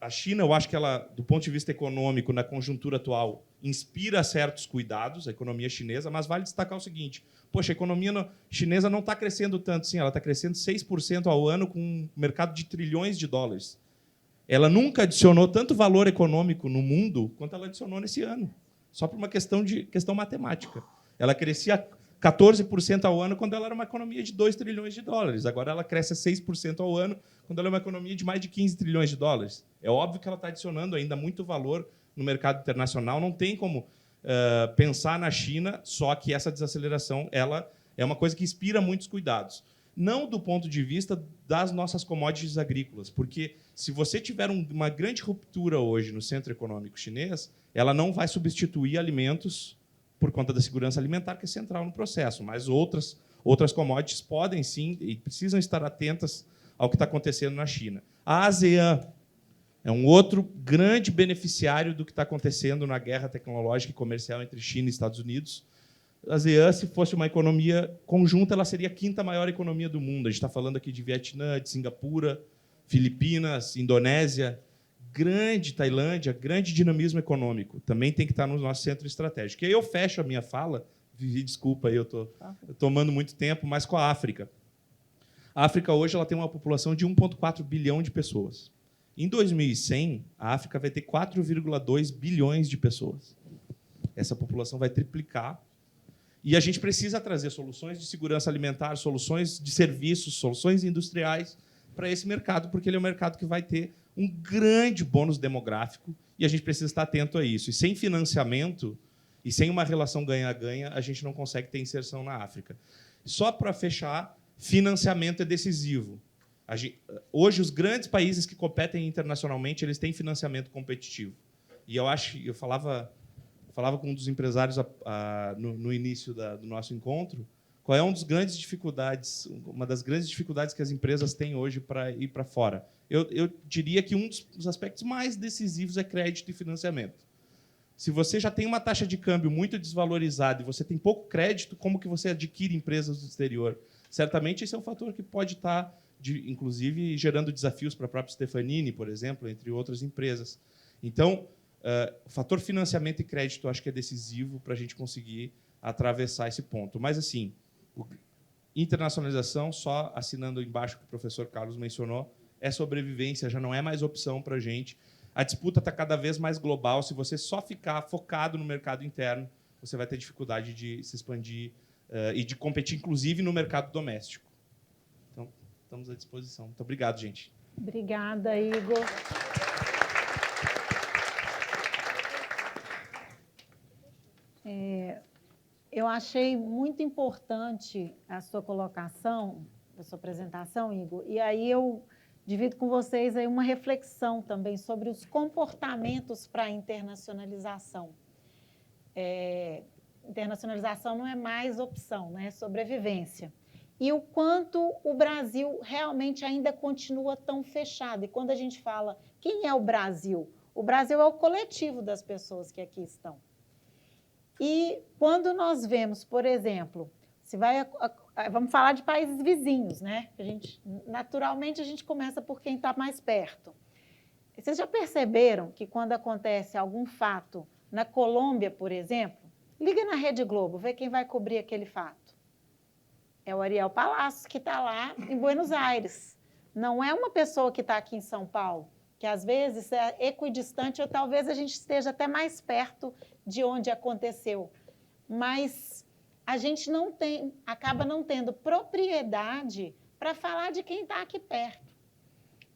A China, eu acho que ela, do ponto de vista econômico, na conjuntura atual, inspira certos cuidados, a economia chinesa, mas vale destacar o seguinte: poxa, a economia chinesa não está crescendo tanto, sim, ela está crescendo 6% ao ano com um mercado de trilhões de dólares. Ela nunca adicionou tanto valor econômico no mundo quanto ela adicionou nesse ano, só por uma questão matemática. Ela crescia 14% ao ano quando ela era uma economia de 2 trilhões de dólares. Agora ela cresce a 6% ao ano quando ela é uma economia de mais de 15 trilhões de dólares. É óbvio que ela está adicionando ainda muito valor no mercado internacional. Não tem como pensar na China, só que essa desaceleração ela é uma coisa que inspira muitos cuidados. Não do ponto de vista das nossas commodities agrícolas, porque se você tiver uma grande ruptura hoje no centro econômico chinês, ela não vai substituir alimentos por conta da segurança alimentar, que é central no processo, mas outras commodities podem sim e precisam estar atentas ao que está acontecendo na China. A ASEAN é um outro grande beneficiário do que está acontecendo na guerra tecnológica e comercial entre China e Estados Unidos. A ASEAN, se fosse uma economia conjunta, ela seria a 5ª maior economia do mundo. A gente está falando aqui de Vietnã, de Singapura, Filipinas, Indonésia, grande Tailândia, grande dinamismo econômico. Também tem que estar no nosso centro estratégico. E aí eu fecho a minha fala, Vivi, desculpa, eu estou tomando muito tempo, mas com a África. A África hoje ela tem uma população de 1,4 bilhão de pessoas. Em 2100, a África vai ter 4,2 bilhões de pessoas. Essa população vai triplicar. E a gente precisa trazer soluções de segurança alimentar, soluções de serviços, soluções industriais para esse mercado, porque ele é um mercado que vai ter um grande bônus demográfico e a gente precisa estar atento a isso. E sem financiamento e sem uma relação ganha-ganha, a gente não consegue ter inserção na África. Só para fechar, financiamento é decisivo. Hoje, os grandes países que competem internacionalmente, eles têm financiamento competitivo. E eu falava com um dos empresários no início do nosso encontro, qual é uma das grandes dificuldades que as empresas têm hoje para ir para fora. Eu diria que um dos aspectos mais decisivos é crédito e financiamento. Se você já tem uma taxa de câmbio muito desvalorizada e você tem pouco crédito, como que você adquire empresas do exterior? Certamente esse é um fator que pode estar inclusive gerando desafios para a própria Stefanini, por exemplo, entre outras empresas. Então, o fator financiamento e crédito acho que é decisivo para a gente conseguir atravessar esse ponto. Mas, assim, internacionalização, só assinando embaixo o que o professor Carlos mencionou, é sobrevivência, já não é mais opção para a gente. A disputa está cada vez mais global. Se você só ficar focado no mercado interno, você vai ter dificuldade de se expandir e de competir, inclusive, no mercado doméstico. Então, estamos à disposição. Muito obrigado, gente. Obrigada, Igor. Eu achei muito importante a sua colocação, a sua apresentação, Igor, e aí eu divido com vocês aí uma reflexão também sobre os comportamentos para a internacionalização. Internacionalização não é mais opção, né? É sobrevivência. E o quanto o Brasil realmente ainda continua tão fechado. E quando a gente fala, quem é o Brasil? O Brasil é o coletivo das pessoas que aqui estão. E quando nós vemos, por exemplo, vamos falar de países vizinhos, né? Naturalmente, a gente começa por quem está mais perto. Vocês já perceberam que quando acontece algum fato na Colômbia, por exemplo, liga na Rede Globo, vê quem vai cobrir aquele fato. É o Ariel Palacios, que está lá em Buenos Aires. Não é uma pessoa que está aqui em São Paulo, que às vezes é equidistante ou talvez a gente esteja até mais perto de onde aconteceu. Mas a gente acaba não tendo propriedade para falar de quem está aqui perto.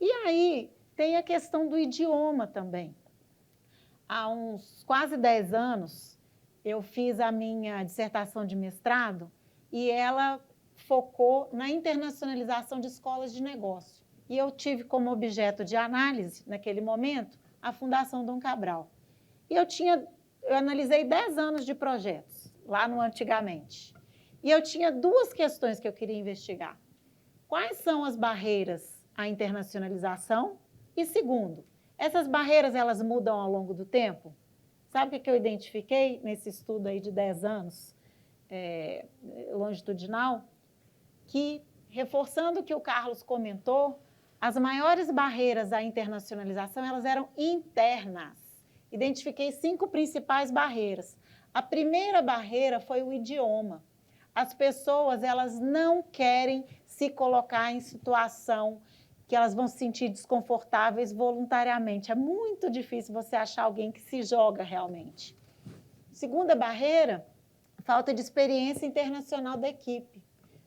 E aí tem a questão do idioma também. Há uns quase 10 anos, eu fiz a minha dissertação de mestrado e ela focou na internacionalização de escolas de negócio. E eu tive como objeto de análise, naquele momento, a Fundação Dom Cabral. E eu analisei 10 anos de projetos, lá no Antigamente. E eu tinha 2 questões que eu queria investigar. Quais são as barreiras à internacionalização? E segundo, essas barreiras elas mudam ao longo do tempo? Sabe o que eu identifiquei nesse estudo aí de 10 anos longitudinal? Que, reforçando o que o Carlos comentou, as maiores barreiras à internacionalização elas eram internas. Identifiquei 5 principais barreiras. A primeira barreira foi o idioma. As pessoas elas não querem se colocar em situação que elas vão se sentir desconfortáveis voluntariamente. É muito difícil você achar alguém que se joga realmente. Segunda barreira, falta de experiência internacional da equipe.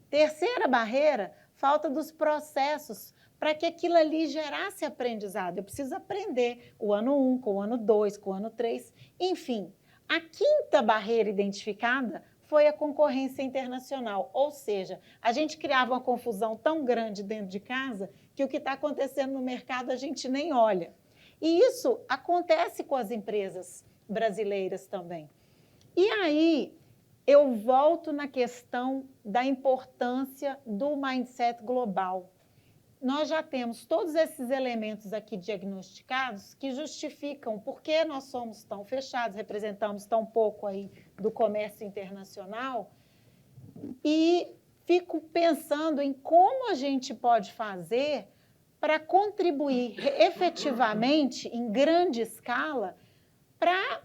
Terceira barreira, falta dos processos para que aquilo ali gerasse aprendizado. Eu preciso aprender o ano 1, com o ano 2, com o ano 3, enfim. A quinta barreira identificada foi a concorrência internacional, ou seja, a gente criava uma confusão tão grande dentro de casa que o que está acontecendo no mercado a gente nem olha. E isso acontece com as empresas brasileiras também. E aí eu volto na questão da importância do mindset global. Nós já temos todos esses elementos aqui diagnosticados que justificam por que nós somos tão fechados, representamos tão pouco aí do comércio internacional, e fico pensando em como a gente pode fazer para contribuir efetivamente, em grande escala, para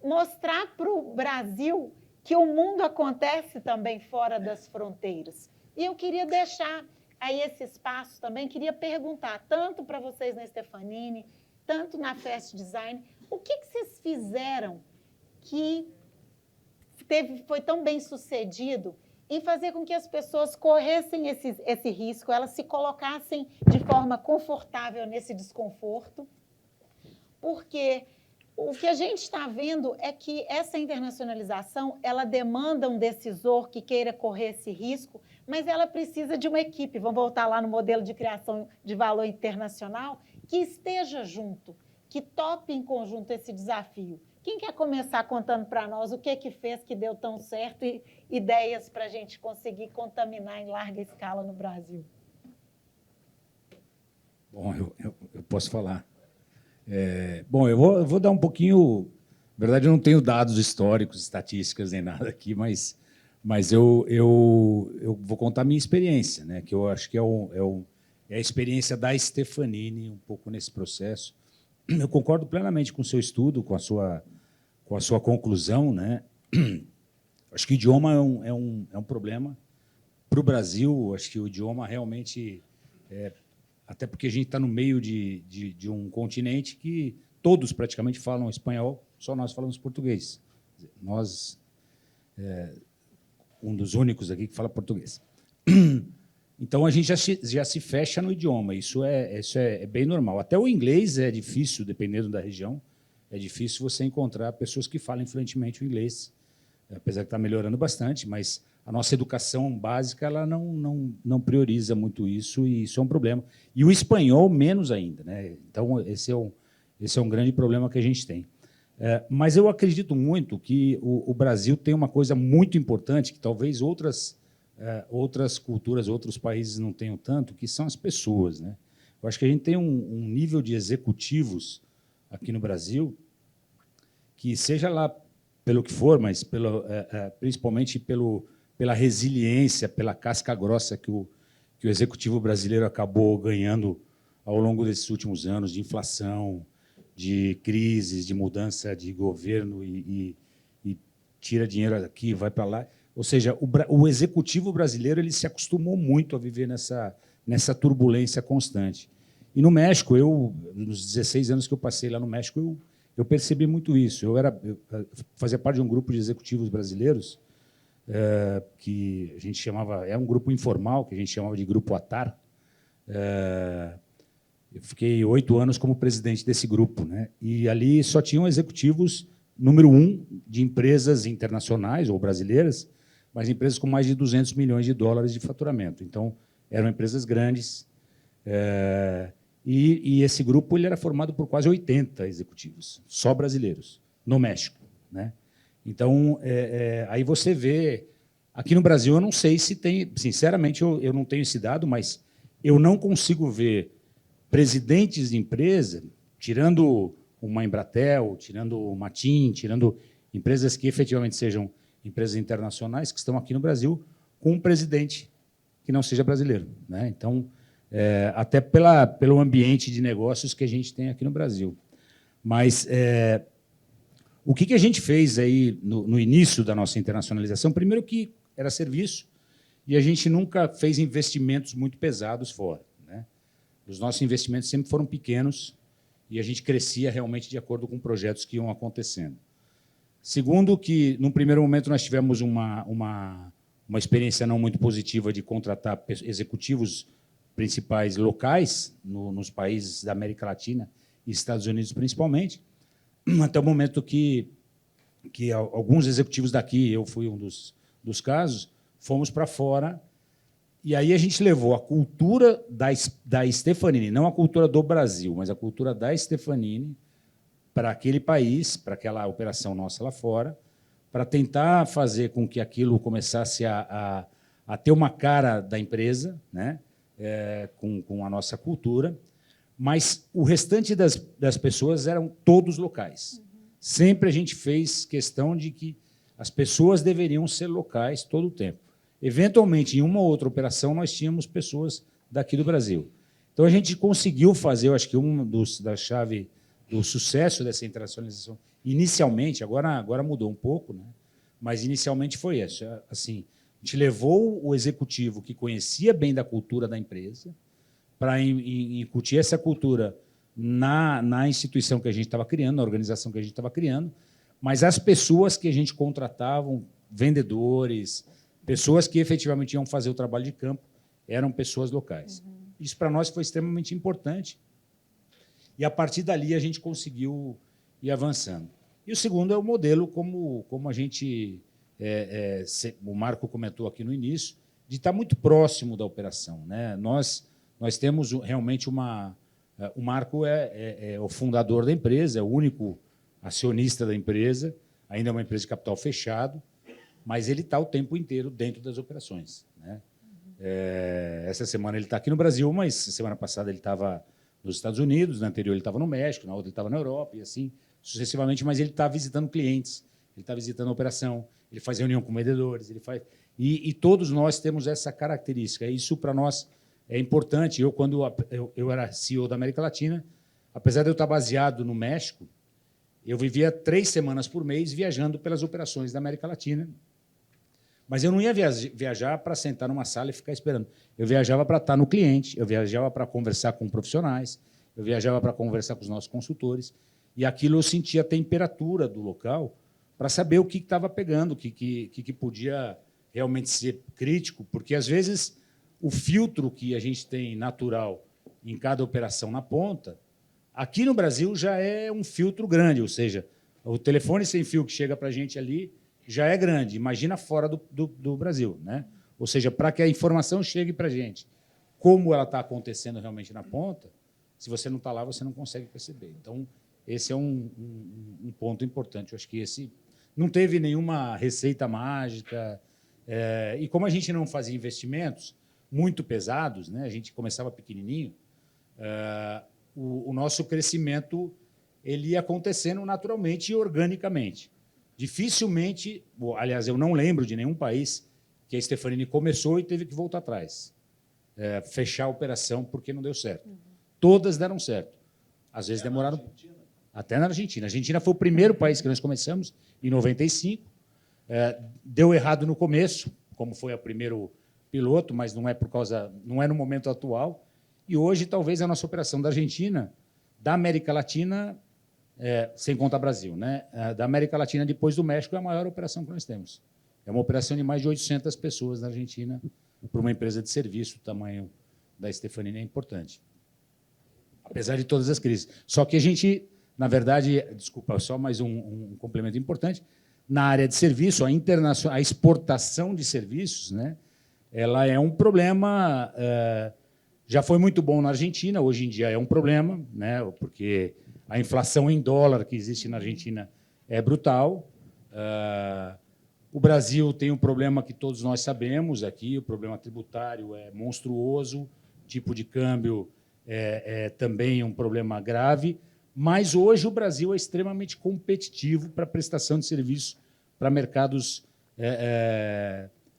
mostrar para o Brasil que o mundo acontece também fora das fronteiras. E eu queria deixar aí esse espaço também, queria perguntar, tanto para vocês na Stefanini, tanto na Fast Design, o que vocês fizeram que foi tão bem sucedido em fazer com que as pessoas corressem esse risco, elas se colocassem de forma confortável nesse desconforto, porque o que a gente está vendo é que essa internacionalização, ela demanda um decisor que queira correr esse risco, mas ela precisa de uma equipe, vamos voltar lá no modelo de criação de valor internacional, que esteja junto, que tope em conjunto esse desafio. Quem quer começar contando para nós o que fez que deu tão certo e ideias para a gente conseguir contaminar em larga escala no Brasil? Bom, eu posso falar. Bom, eu vou dar um pouquinho... Na verdade, eu não tenho dados históricos, estatísticas nem nada aqui, mas eu vou contar a minha experiência, né? Que eu acho que é a experiência da Stefanini um pouco nesse processo. Eu concordo plenamente com o seu estudo, com a sua conclusão, né? Acho que o idioma é um problema para o Brasil. Acho que o idioma realmente até porque a gente está no meio de um continente que todos praticamente falam espanhol, só nós falamos português. Nós, um dos únicos aqui que fala português. Então, a gente já se fecha no idioma, isso é bem normal. Até o inglês é difícil, dependendo da região, é difícil você encontrar pessoas que falem fluentemente o inglês, apesar de estar melhorando bastante, mas a nossa educação básica ela não prioriza muito isso, e isso é um problema. E o espanhol, menos ainda, né? Então, esse é um grande problema que a gente tem. Mas eu acredito muito que o Brasil tem uma coisa muito importante, que talvez outras culturas, outros países não tenham tanto, que são as pessoas, né? Eu acho que a gente tem um nível de executivos aqui no Brasil que, seja lá pelo que for, mas principalmente pela resiliência, pela casca grossa que o executivo brasileiro acabou ganhando ao longo desses últimos anos, de inflação, de crises, de mudança de governo e tira dinheiro daqui, vai para lá. Ou seja, o executivo brasileiro ele se acostumou muito a viver nessa turbulência constante. E no México, nos 16 anos que eu passei lá no México, eu percebi muito isso. Eu fazia parte de um grupo de executivos brasileiros que a gente chamava, é um grupo informal, que a gente chamava de Grupo ATAR. Eu fiquei 8 anos como presidente desse grupo, né? E ali só tinham executivos número 1 de empresas internacionais ou brasileiras, mas empresas com mais de 200 milhões de dólares de faturamento. Então, eram empresas grandes. E esse grupo ele era formado por quase 80 executivos, só brasileiros, no México, né? Então, aí você vê... Aqui no Brasil, eu não sei se tem... Sinceramente, eu não tenho esse dado, mas eu não consigo ver presidentes de empresa, tirando uma Embratel, tirando uma TIM, tirando empresas que efetivamente sejam empresas internacionais, que estão aqui no Brasil, com um presidente que não seja brasileiro, né? Então, até pelo ambiente de negócios que a gente tem aqui no Brasil. Mas o que a gente fez aí no início da nossa internacionalização? Primeiro que era serviço, e a gente nunca fez investimentos muito pesados fora, né? Os nossos investimentos sempre foram pequenos e a gente crescia realmente de acordo com projetos que iam acontecendo. Segundo, que, num primeiro momento, nós tivemos uma experiência não muito positiva de contratar executivos principais locais nos países da América Latina e Estados Unidos, principalmente, até o momento que alguns executivos daqui, eu fui um dos casos, fomos para fora, e aí a gente levou a cultura da Stefanini, não a cultura do Brasil, mas a cultura da Stefanini, para aquele país, para aquela operação nossa lá fora, para tentar fazer com que aquilo começasse a ter uma cara da empresa, né? Com a nossa cultura, mas o restante das pessoas eram todos locais. Sempre a gente fez questão de que as pessoas deveriam ser locais todo o tempo. Eventualmente, em uma ou outra operação, nós tínhamos pessoas daqui do Brasil. Então, a gente conseguiu fazer, eu acho que da chave do sucesso dessa internacionalização, inicialmente, agora mudou um pouco, né? Mas inicialmente foi isso. Assim, a gente levou o executivo que conhecia bem da cultura da empresa para incutir essa cultura na instituição que a gente estava criando, na organização que a gente estava criando, mas as pessoas que a gente contratavam, vendedores, pessoas que efetivamente iam fazer o trabalho de campo, eram pessoas locais. Isso para nós foi extremamente importante. E, a partir dali, a gente conseguiu ir avançando. E o segundo é o modelo, como a gente... o Marco comentou aqui no início, de estar muito próximo da operação, né? Nós temos realmente o Marco é o fundador da empresa, é o único acionista da empresa, ainda é uma empresa de capital fechado, mas ele está o tempo inteiro dentro das operações, né? Essa semana ele está aqui no Brasil, mas semana passada ele estava nos Estados Unidos, na anterior ele estava no México, na outra ele estava na Europa, e assim sucessivamente, mas ele está visitando clientes, ele está visitando a operação, ele faz reunião com vendedores, ele faz... E todos nós temos essa característica. Isso, para nós, é importante. Quando eu era CEO da América Latina, apesar de eu estar baseado no México, eu vivia 3 semanas por mês viajando pelas operações da América Latina. Mas eu não ia viajar para sentar numa sala e ficar esperando. Eu viajava para estar no cliente, eu viajava para conversar com profissionais, eu viajava para conversar com os nossos consultores, e aquilo eu sentia a temperatura do local para saber o que estava pegando, o que podia realmente ser crítico, porque, às vezes, o filtro que a gente tem natural em cada operação na ponta, aqui no Brasil já é um filtro grande, ou seja, o telefone sem fio que chega para a gente ali já é grande. Imagina fora do Brasil, né? Ou seja, para que a informação chegue para a gente, como ela está acontecendo realmente na ponta, se você não está lá, você não consegue perceber. Então, esse é um ponto importante. Eu acho que esse não teve nenhuma receita mágica. E como a gente não fazia investimentos muito pesados, né? A gente começava pequenininho, o nosso crescimento ele ia acontecendo naturalmente e organicamente. Dificilmente, aliás, eu não lembro de nenhum país que a Stefanini começou e teve que voltar atrás, fechar a operação porque não deu certo. Todas deram certo. Às vezes demoraram. Até na Argentina. A Argentina foi o primeiro país que nós começamos, em 95. Deu errado no começo, como foi o primeiro piloto, mas não é no momento atual. E hoje, talvez, a nossa operação da Argentina, da América Latina, sem contar Brasil, né? Da América Latina, depois do México, é a maior operação que nós temos. É uma operação de mais de 800 pessoas na Argentina, para uma empresa de serviço. O tamanho da Stefanini é importante, apesar de todas as crises. Só que a gente, na verdade, desculpa, só mais um complemento importante, na área de serviço, a exportação de serviços, né? Ela é um problema. Já foi muito bom na Argentina, hoje em dia é um problema, né? Porque a inflação em dólar que existe na Argentina é brutal. O Brasil tem um problema que todos nós sabemos aqui, o problema tributário é monstruoso, tipo de câmbio é também um problema grave, mas hoje o Brasil é extremamente competitivo para prestação de serviços para mercados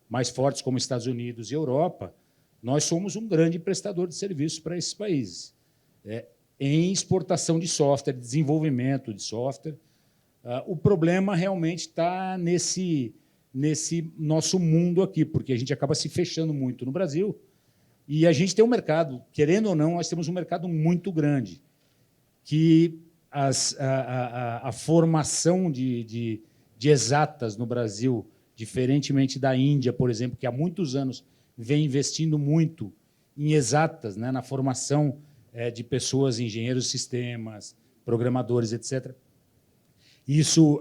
mais fortes como Estados Unidos e Europa. Nós somos um grande prestador de serviços para esses países, em exportação de software, desenvolvimento de software. O problema realmente está nesse nosso mundo aqui, porque a gente acaba se fechando muito no Brasil e a gente tem um mercado, querendo ou não, nós temos um mercado muito grande, que a formação de exatas no Brasil, diferentemente da Índia, por exemplo, que há muitos anos vem investindo muito em exatas, né, na formação de pessoas, engenheiros de sistemas, programadores, etc. Isso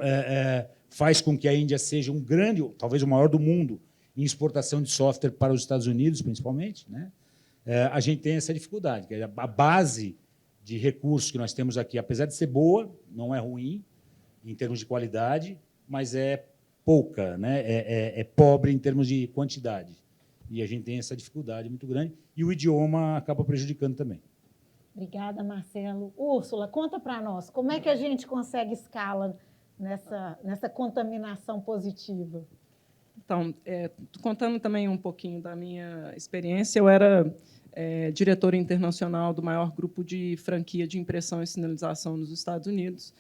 faz com que a Índia seja um grande, talvez o maior do mundo, em exportação de software para os Estados Unidos, principalmente, né? A gente tem essa dificuldade, que a base de recursos que nós temos aqui, apesar de ser boa, não é ruim em termos de qualidade, mas é pouca, né? É pobre em termos de quantidade. E a gente tem essa dificuldade muito grande, e o idioma acaba prejudicando também. Obrigada, Marcelo. Úrsula, conta para nós, como é que a gente consegue escala nessa contaminação positiva? Então, contando também um pouquinho da minha experiência, eu era diretora internacional do maior grupo de franquia de impressão e sinalização nos Estados Unidos.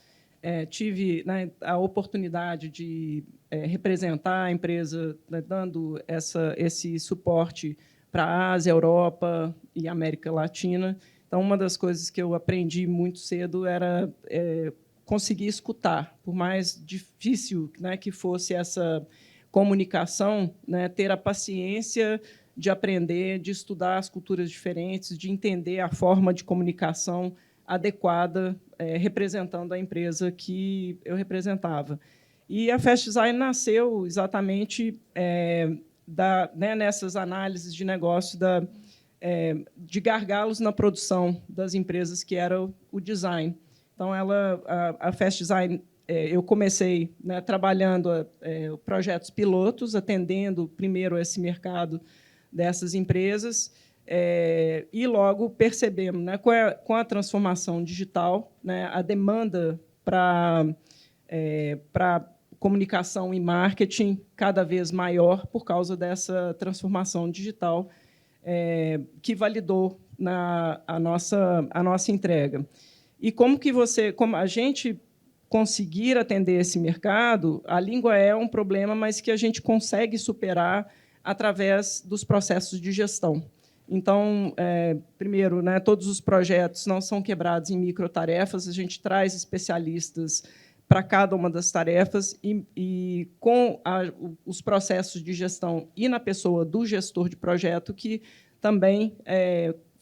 Tive, né, a oportunidade de representar a empresa, né, dando esse suporte para a Ásia, Europa e América Latina. Então, uma das coisas que eu aprendi muito cedo era conseguir escutar, por mais difícil, né, que fosse essa comunicação, né, ter a paciência de aprender, de estudar as culturas diferentes, de entender a forma de comunicação adequada, representando a empresa que eu representava. E a Fast Design nasceu exatamente nessas análises de negócio de gargalos na produção das empresas, que era o design. Então, a Fast Design, eu comecei, né, trabalhando projetos pilotos, atendendo primeiro esse mercado dessas empresas, e logo percebemos, né, com a transformação digital, né, a demanda para comunicação e marketing cada vez maior por causa dessa transformação digital. que validou a nossa entrega. E como a gente conseguir atender esse mercado, a língua é um problema, mas que a gente consegue superar através dos processos de gestão. Então, primeiro, né, todos os projetos não são quebrados em microtarefas, a gente traz especialistas para cada uma das tarefas e com os processos de gestão e na pessoa do gestor de projeto, que também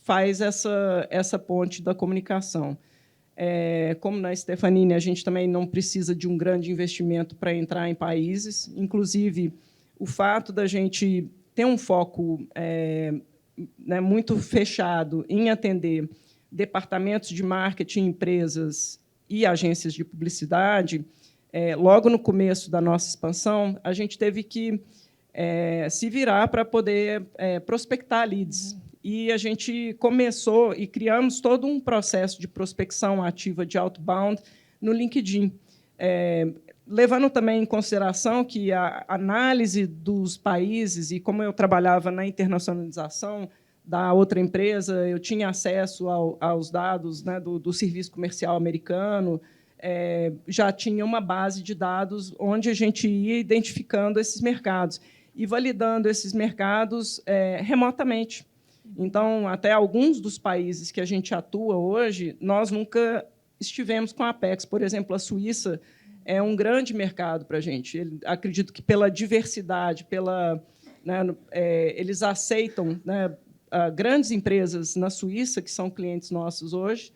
faz essa ponte da comunicação. Como na Stefanini, a gente também não precisa de um grande investimento para entrar em países. Inclusive, o fato da gente ter um foco né, muito fechado em atender departamentos de marketing, empresas e agências de publicidade, logo no começo da nossa expansão, a gente teve que se virar para poder prospectar leads. E a gente começou e criamos todo um processo de prospecção ativa de outbound no LinkedIn, levando também em consideração que a análise dos países, e como eu trabalhava na internacionalização da outra empresa, eu tinha acesso aos dados, né, do serviço comercial americano, já tinha uma base de dados onde a gente ia identificando esses mercados e validando esses mercados remotamente. Então, até alguns dos países que a gente atua hoje, nós nunca estivemos com a Apex. Por exemplo, a Suíça é um grande mercado para a gente. Acredito que pela diversidade, eles aceitam, né, grandes empresas na Suíça, que são clientes nossos hoje,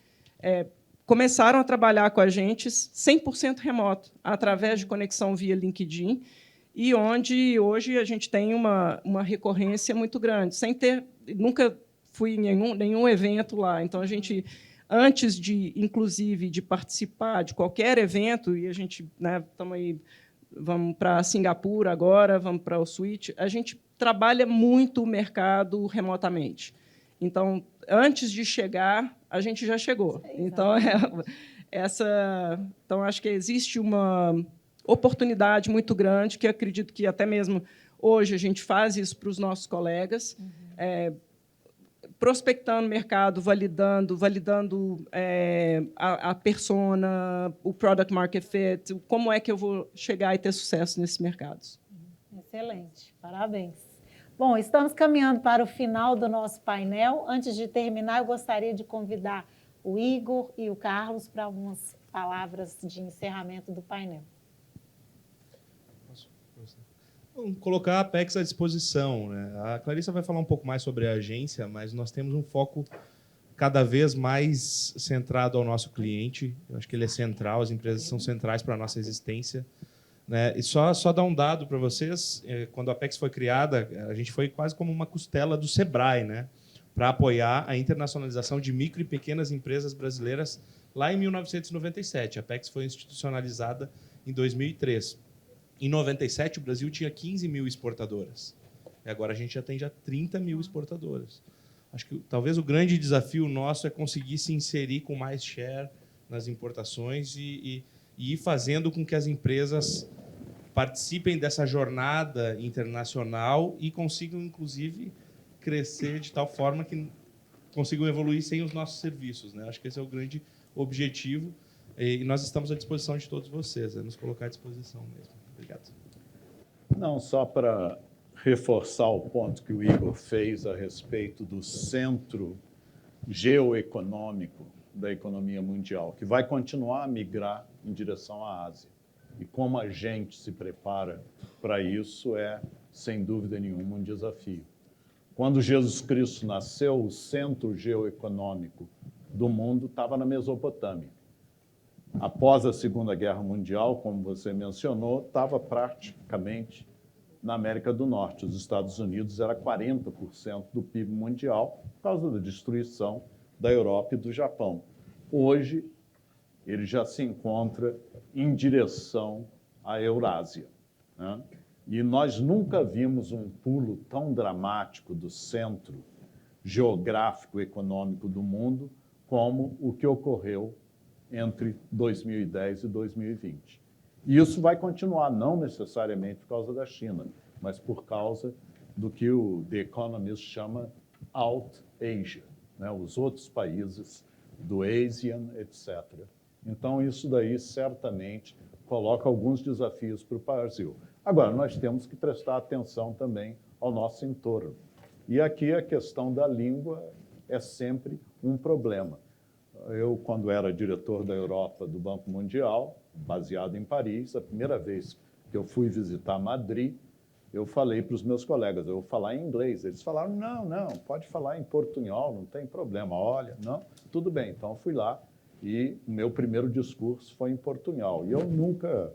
começaram a trabalhar com a gente 100% remoto, através de conexão via LinkedIn, e onde hoje a gente tem uma recorrência muito grande, sem ter... Nunca fui em nenhum evento lá. Então, a gente, antes inclusive, de participar de qualquer evento, e a gente, né, estamos aí, vamos para Singapura agora, vamos para o Switch, a gente trabalha muito o mercado remotamente. Então, antes de chegar, a gente já chegou. Então, então acho que existe uma oportunidade muito grande, que acredito que até mesmo hoje a gente faz isso para os nossos colegas, prospectando o mercado, validando a persona, o product market fit, como é que eu vou chegar e ter sucesso nesses mercados. Excelente, parabéns. Bom, estamos caminhando para o final do nosso painel. Antes de terminar, eu gostaria de convidar o Igor e o Carlos para algumas palavras de encerramento do painel. Vamos colocar a Apex à disposição, né? A Clarissa vai falar um pouco mais sobre a agência, mas nós temos um foco cada vez mais centrado ao nosso cliente. Eu acho que ele é central, as empresas são centrais para a nossa existência, né? E só dar um dado para vocês, quando a Apex foi criada, a gente foi quase como uma costela do Sebrae, né? Para apoiar a internacionalização de micro e pequenas empresas brasileiras lá em 1997. A Apex foi institucionalizada em 2003. Em 97, o Brasil tinha 15 mil exportadoras. E agora a gente já tem 30 mil exportadoras. Acho que talvez o grande desafio nosso é conseguir se inserir com mais share nas importações e ir fazendo com que as empresas participem dessa jornada internacional e consigam, inclusive, crescer de tal forma que consigam evoluir sem os nossos serviços, né? Acho que esse é o grande objetivo e nós estamos à disposição de todos vocês, nos colocar à disposição mesmo. Obrigado. Não, só para reforçar o ponto que o Igor fez a respeito do centro geoeconômico da economia mundial, que vai continuar a migrar em direção à Ásia. E como a gente se prepara para isso é, sem dúvida nenhuma, um desafio. Quando Jesus Cristo nasceu, o centro geoeconômico do mundo estava na Mesopotâmia. Após a Segunda Guerra Mundial, como você mencionou, estava praticamente na América do Norte. Os Estados Unidos era 40% do PIB mundial por causa da destruição da Europa e do Japão. Hoje, ele já se encontra em direção à Eurásia, né? E nós nunca vimos um pulo tão dramático do centro geográfico econômico do mundo como o que ocorreu entre 2010 e 2020. E isso vai continuar, não necessariamente por causa da China, mas por causa do que o The Economist chama out Asia, né? Os outros países do ASEAN, etc. Então, isso daí certamente coloca alguns desafios para o Brasil. Agora, nós temos que prestar atenção também ao nosso entorno. E aqui a questão da língua é sempre um problema. Eu, quando era diretor da Europa do Banco Mundial, baseado em Paris, a primeira vez que eu fui visitar Madrid, eu falei para os meus colegas, eu vou falar em inglês. Eles falaram, não, pode falar em portunhol, não tem problema. Olha, não, tudo bem. Então, eu fui lá e o meu primeiro discurso foi em portunhol. E eu nunca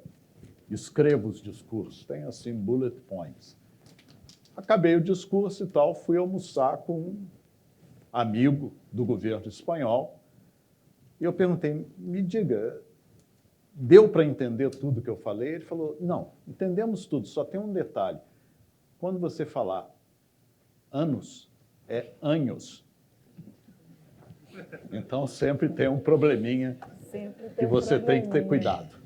escrevo os discursos, tem assim bullet points. Acabei o discurso e tal, fui almoçar com um amigo do governo espanhol e eu perguntei, me diga, deu para entender tudo que eu falei? Ele falou, não, entendemos tudo, só tem um detalhe. Quando você falar anos, é anhos. Então, sempre tem um probleminha que você tem que ter cuidado.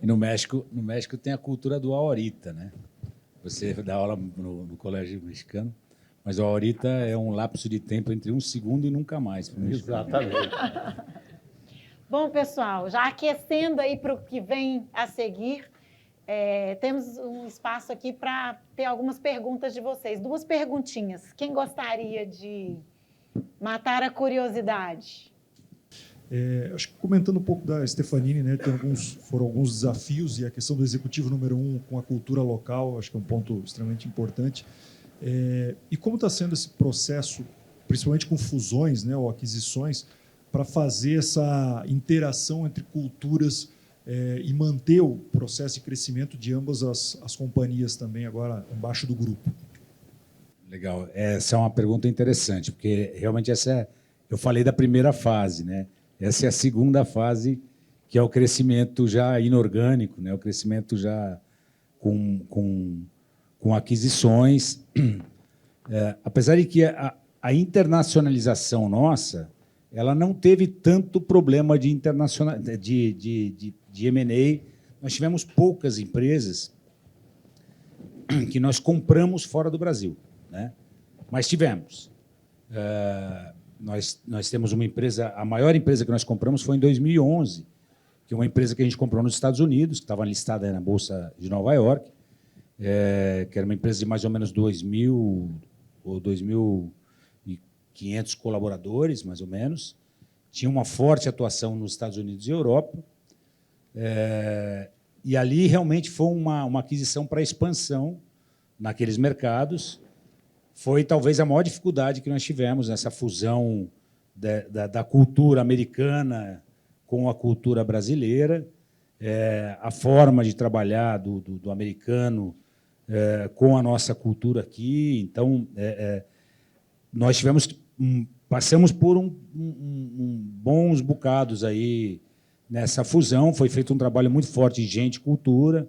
E no México tem a cultura do ahorita, né? Você dá aula no colégio mexicano, mas o ahorita é um lapso de tempo entre um segundo e nunca mais. Exatamente. Bom, pessoal, já aquecendo aí para o que vem a seguir, temos um espaço aqui para ter algumas perguntas de vocês. 2 perguntinhas. Quem gostaria de matar a curiosidade? Acho que comentando um pouco da Stefanini, né, foram alguns desafios e a questão do executivo número 1 com a cultura local, acho que é um ponto extremamente importante. E como está sendo esse processo, principalmente com fusões, né, ou aquisições, para fazer essa interação entre culturas e manter o processo de crescimento de ambas as companhias também agora embaixo do grupo? Legal. Essa é uma pergunta interessante, porque realmente eu falei da primeira fase, né? Essa é a segunda fase, que é o crescimento já inorgânico, né? O crescimento já com aquisições. Apesar de que a internacionalização nossa, ela não teve tanto problema de M&A. Nós tivemos poucas empresas que nós compramos fora do Brasil, né? Mas tivemos. Nós temos uma empresa, a maior empresa que nós compramos foi em 2011, que é uma empresa que a gente comprou nos Estados Unidos, que estava listada na Bolsa de Nova York, que era uma empresa de mais ou menos 2.000 ou 2.500 colaboradores, mais ou menos. Tinha uma forte atuação nos Estados Unidos e Europa. E ali realmente foi uma aquisição para expansão naqueles mercados. Foi talvez a maior dificuldade que nós tivemos nessa fusão da cultura americana com a cultura brasileira, a forma de trabalhar do americano com a nossa cultura aqui. Então, nós passamos por bons bocados aí nessa fusão. Foi feito um trabalho muito forte de gente e cultura.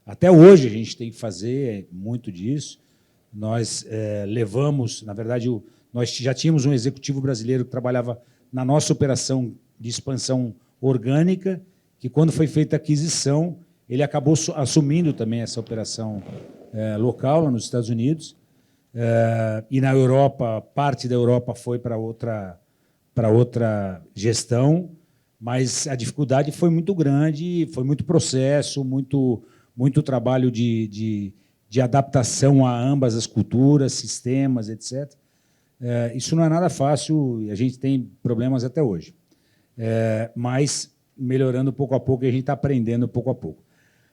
Até hoje a gente tem que fazer muito disso. Nós levamos, na verdade, nós já tínhamos um executivo brasileiro que trabalhava na nossa operação de expansão orgânica, que, quando foi feita a aquisição, ele acabou assumindo também essa operação local, lá nos Estados Unidos. E na Europa, parte da Europa foi para outra gestão, mas a dificuldade foi muito grande, foi muito processo, muito trabalho de adaptação a ambas as culturas, sistemas, etc. Isso não é nada fácil e a gente tem problemas até hoje. Mas melhorando pouco a pouco e a gente está aprendendo pouco a pouco.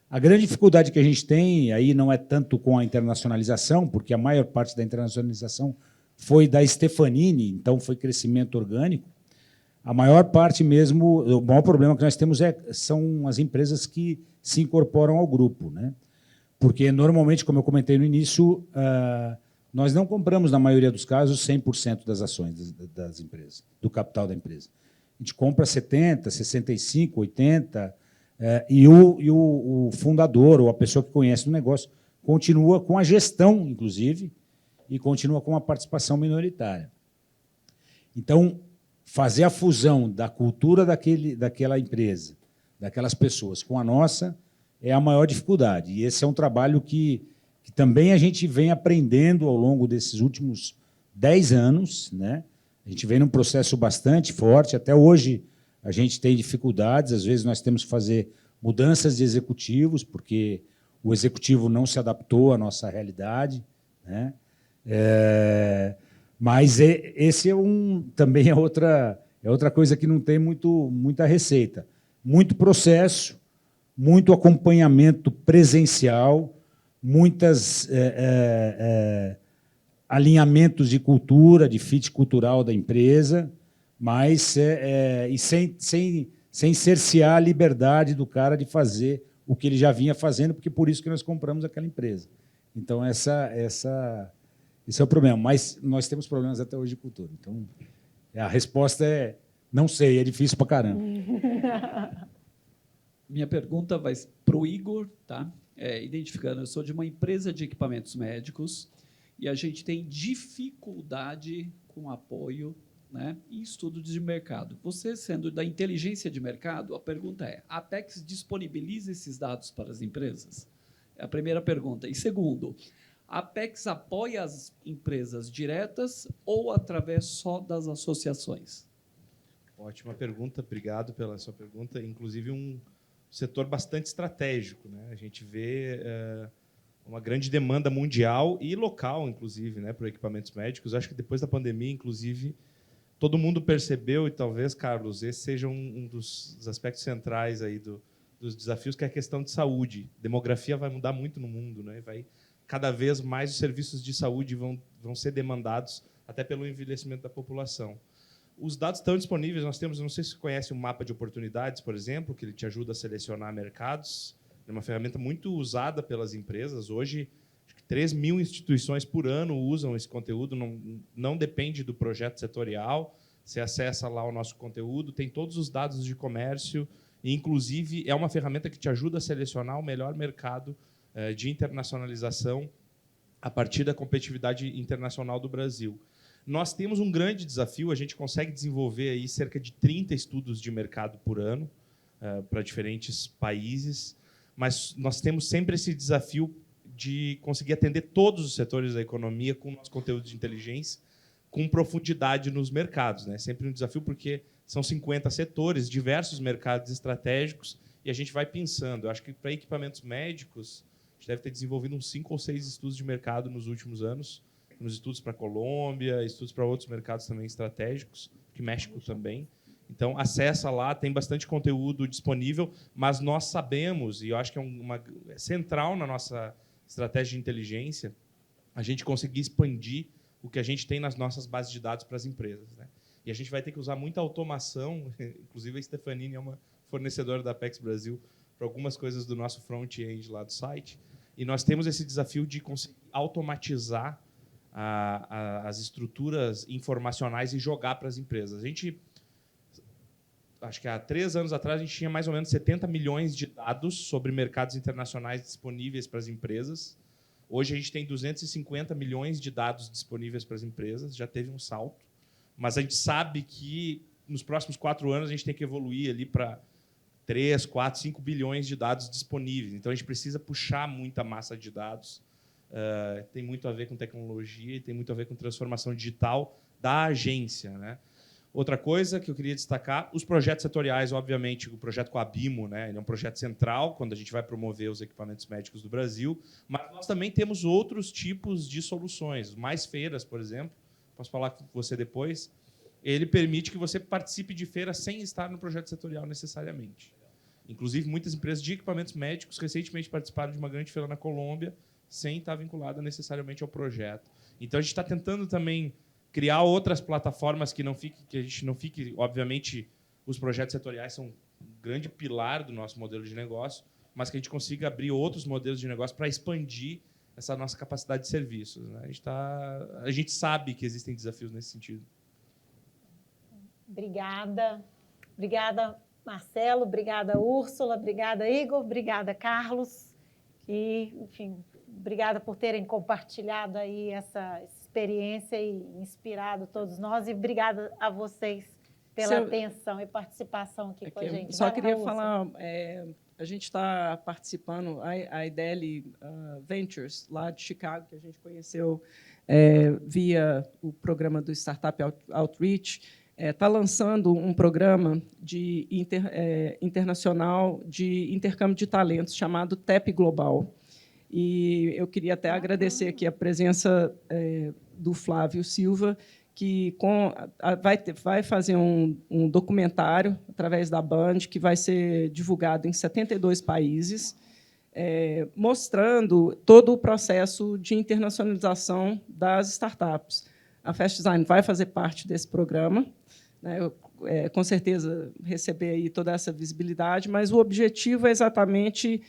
A grande dificuldade que a gente tem aí não é tanto com a internacionalização, porque a maior parte da internacionalização foi da Stefanini, então foi crescimento orgânico. A maior parte mesmo, o maior problema que nós temos são as empresas que se incorporam ao grupo, né? Porque, normalmente, como eu comentei no início, nós não compramos, na maioria dos casos, 100% das ações das empresas, do capital da empresa. A gente compra 70%, 65%, 80%, e o fundador, ou a pessoa que conhece o negócio, continua com a gestão, inclusive, e continua com a participação minoritária. Então, fazer a fusão da cultura daquela empresa, daquelas pessoas, com a nossa, é a maior dificuldade. E esse é um trabalho que também a gente vem aprendendo ao longo desses últimos 10 anos, né? A gente vem num processo bastante forte. Até hoje a gente tem dificuldades. Às vezes nós temos que fazer mudanças de executivos, porque o executivo não se adaptou à nossa realidade, né? Mas esse também é outra coisa que não tem muita receita. Muito processo, muito acompanhamento presencial, muitos alinhamentos de cultura, de fit cultural da empresa, mas e sem cercear a liberdade do cara de fazer o que ele já vinha fazendo, porque por isso que nós compramos aquela empresa. Então, esse é o problema. Mas nós temos problemas até hoje de cultura. Então, a resposta é não sei, é difícil para caramba. Minha pergunta vai para o Igor, tá? Identificando, eu sou de uma empresa de equipamentos médicos e a gente tem dificuldade com apoio, né, em estudo de mercado. Você, sendo da inteligência de mercado, a pergunta é: a Apex disponibiliza esses dados para as empresas? É a primeira pergunta. E segundo, a Apex apoia as empresas diretas ou através só das associações? Ótima pergunta, obrigado pela sua pergunta. Inclusive, um setor bastante estratégico, né? A gente vê uma grande demanda mundial e local, inclusive, né, para equipamentos médicos. Acho que depois da pandemia, inclusive, todo mundo percebeu, e talvez, Carlos, esse seja um dos aspectos centrais aí dos desafios, que é a questão de saúde. Demografia vai mudar muito no mundo, né? Cada vez mais os serviços de saúde vão ser demandados, até pelo envelhecimento da população. Os dados estão disponíveis, nós temos, não sei se você conhece, um mapa de oportunidades, por exemplo, que ele te ajuda a selecionar mercados. É uma ferramenta muito usada pelas empresas. Hoje, acho que 3 mil instituições por ano usam esse conteúdo, não depende do projeto setorial. Você acessa lá o nosso conteúdo, tem todos os dados de comércio, e, inclusive, é uma ferramenta que te ajuda a selecionar o melhor mercado de internacionalização a partir da competitividade internacional do Brasil. Nós temos um grande desafio, a gente consegue desenvolver aí cerca de 30 estudos de mercado por ano para diferentes países, mas nós temos sempre esse desafio de conseguir atender todos os setores da economia com o nosso conteúdo de inteligência, com profundidade nos mercados, né? Sempre um desafio porque são 50 setores, diversos mercados estratégicos, e a gente vai pensando. Eu acho que para equipamentos médicos, a gente deve ter desenvolvido uns 5 ou 6 estudos de mercado nos últimos anos, nos estudos para a Colômbia, estudos para outros mercados também estratégicos, que México também. Então, acessa lá, tem bastante conteúdo disponível, mas nós sabemos, e eu acho que é central na nossa estratégia de inteligência, a gente conseguir expandir o que a gente tem nas nossas bases de dados para as empresas, né? E a gente vai ter que usar muita automação, inclusive a Stefanini é uma fornecedora da Apex Brasil para algumas coisas do nosso front-end lá do site, e nós temos esse desafio de conseguir automatizar as estruturas informacionais e jogar para as empresas. A gente, acho que há 3 anos atrás, a gente tinha mais ou menos 70 milhões de dados sobre mercados internacionais disponíveis para as empresas. Hoje a gente tem 250 milhões de dados disponíveis para as empresas, já teve um salto, mas a gente sabe que nos próximos 4 anos a gente tem que evoluir ali para 3, 4, 5 bilhões de dados disponíveis. Então a gente precisa puxar muita massa de dados. Tem muito a ver com tecnologia e tem muito a ver com transformação digital da agência, né? Outra coisa que eu queria destacar, os projetos setoriais, obviamente, o projeto com a Bimo, né, ele é um projeto central quando a gente vai promover os equipamentos médicos do Brasil, mas nós também temos outros tipos de soluções. Mais feiras, por exemplo, posso falar com você depois, ele permite que você participe de feiras sem estar no projeto setorial necessariamente. Inclusive, muitas empresas de equipamentos médicos recentemente participaram de uma grande feira na Colômbia sem estar vinculada necessariamente ao projeto. Então, a gente está tentando também criar outras plataformas que a gente não fique... Obviamente, os projetos setoriais são um grande pilar do nosso modelo de negócio, mas que a gente consiga abrir outros modelos de negócio para expandir essa nossa capacidade de serviços, né? A gente sabe que existem desafios nesse sentido. Obrigada. Obrigada, Marcelo. Obrigada, Úrsula. Obrigada, Igor. Obrigada, Carlos. E, enfim, obrigada por terem compartilhado aí essa experiência e inspirado todos nós. E obrigada a vocês pela atenção e participação aqui com a gente. Só queria Úrsula. falar, a gente está participando, a IDL Ventures, lá de Chicago, que a gente conheceu via o programa do Startup Outreach, está lançando um programa internacional de intercâmbio de talentos chamado TEP Global. E eu queria até agradecer aqui a presença do Flávio Silva, que vai fazer um documentário através da Band, que vai ser divulgado em 72 países, mostrando todo o processo de internacionalização das startups. A Fast Design vai fazer parte desse programa, né? Com certeza receber aí toda essa visibilidade, mas o objetivo é exatamente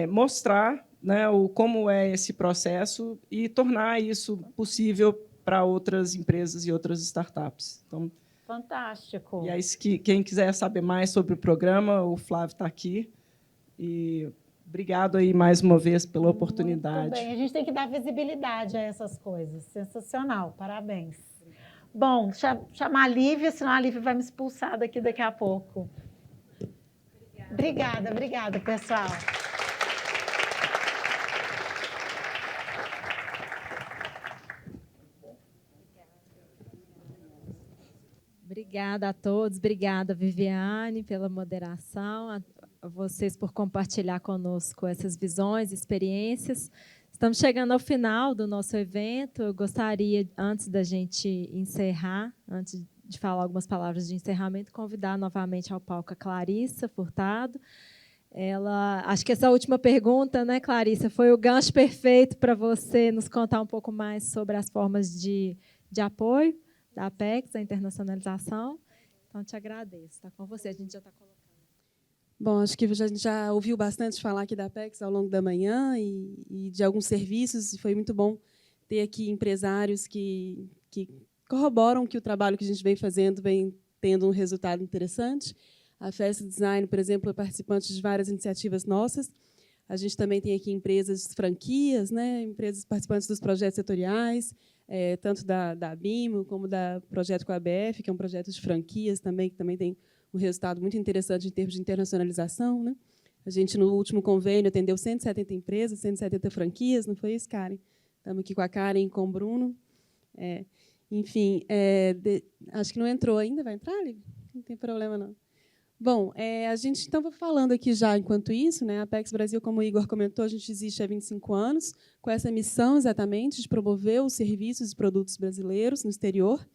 mostrar, né, como é esse processo e tornar isso possível para outras empresas e outras startups. Então, fantástico. E aí, quem quiser saber mais sobre o programa, o Flávio está aqui. E obrigado aí mais uma vez pela oportunidade. Muito bem, a gente tem que dar visibilidade a essas coisas. Sensacional, parabéns. Bom, chamar a Lívia, senão a Lívia vai me expulsar daqui a pouco. Obrigada, pessoal. Obrigada a todos, obrigada, Viviane, pela moderação, a vocês por compartilhar conosco essas visões, experiências. Estamos chegando ao final do nosso evento. Eu gostaria, antes da gente encerrar, antes de falar algumas palavras de encerramento, convidar novamente ao palco a Clarissa Furtado. Acho que essa última pergunta, né, Clarissa, foi o gancho perfeito para você nos contar um pouco mais sobre as formas de apoio da Apex, a internacionalização. Então, te agradeço. Está com você, a gente já está colocando. Bom, acho que a gente já ouviu bastante falar aqui da Apex ao longo da manhã e de alguns serviços, e foi muito bom ter aqui empresários que corroboram que o trabalho que a gente vem fazendo vem tendo um resultado interessante. A Fast Design, por exemplo, é participante de várias iniciativas nossas. A gente também tem aqui empresas franquias, né, empresas participantes dos projetos setoriais, tanto da BIMO como da Projeto com a ABF, que é um projeto de franquias também, que também tem um resultado muito interessante em termos de internacionalização, né? A gente, no último convênio, atendeu 170 empresas, 170 franquias, não foi isso, Karen? Estamos aqui com a Karen e com o Bruno. Enfim, acho que não entrou ainda. Vai entrar, Lívia? Não tem problema, não. Bom, a gente estava falando aqui já, enquanto isso, né, a Apex Brasil, como o Igor comentou, a gente existe há 25 anos, com essa missão exatamente de promover os serviços e produtos brasileiros no exterior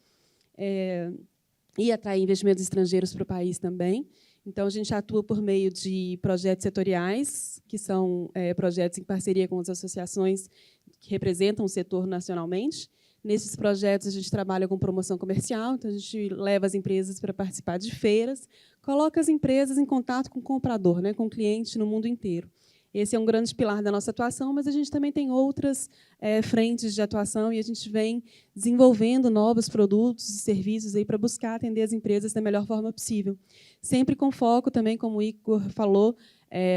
e atrair investimentos estrangeiros para o país também. Então, a gente atua por meio de projetos setoriais, que são projetos em parceria com as associações que representam o setor nacionalmente. Nesses projetos, a gente trabalha com promoção comercial, então a gente leva as empresas para participar de feiras, coloca as empresas em contato com o comprador, né, com o cliente no mundo inteiro. Esse é um grande pilar da nossa atuação, mas a gente também tem outras frentes de atuação e a gente vem desenvolvendo novos produtos e serviços para buscar atender as empresas da melhor forma possível. Sempre com foco também, como o Igor falou,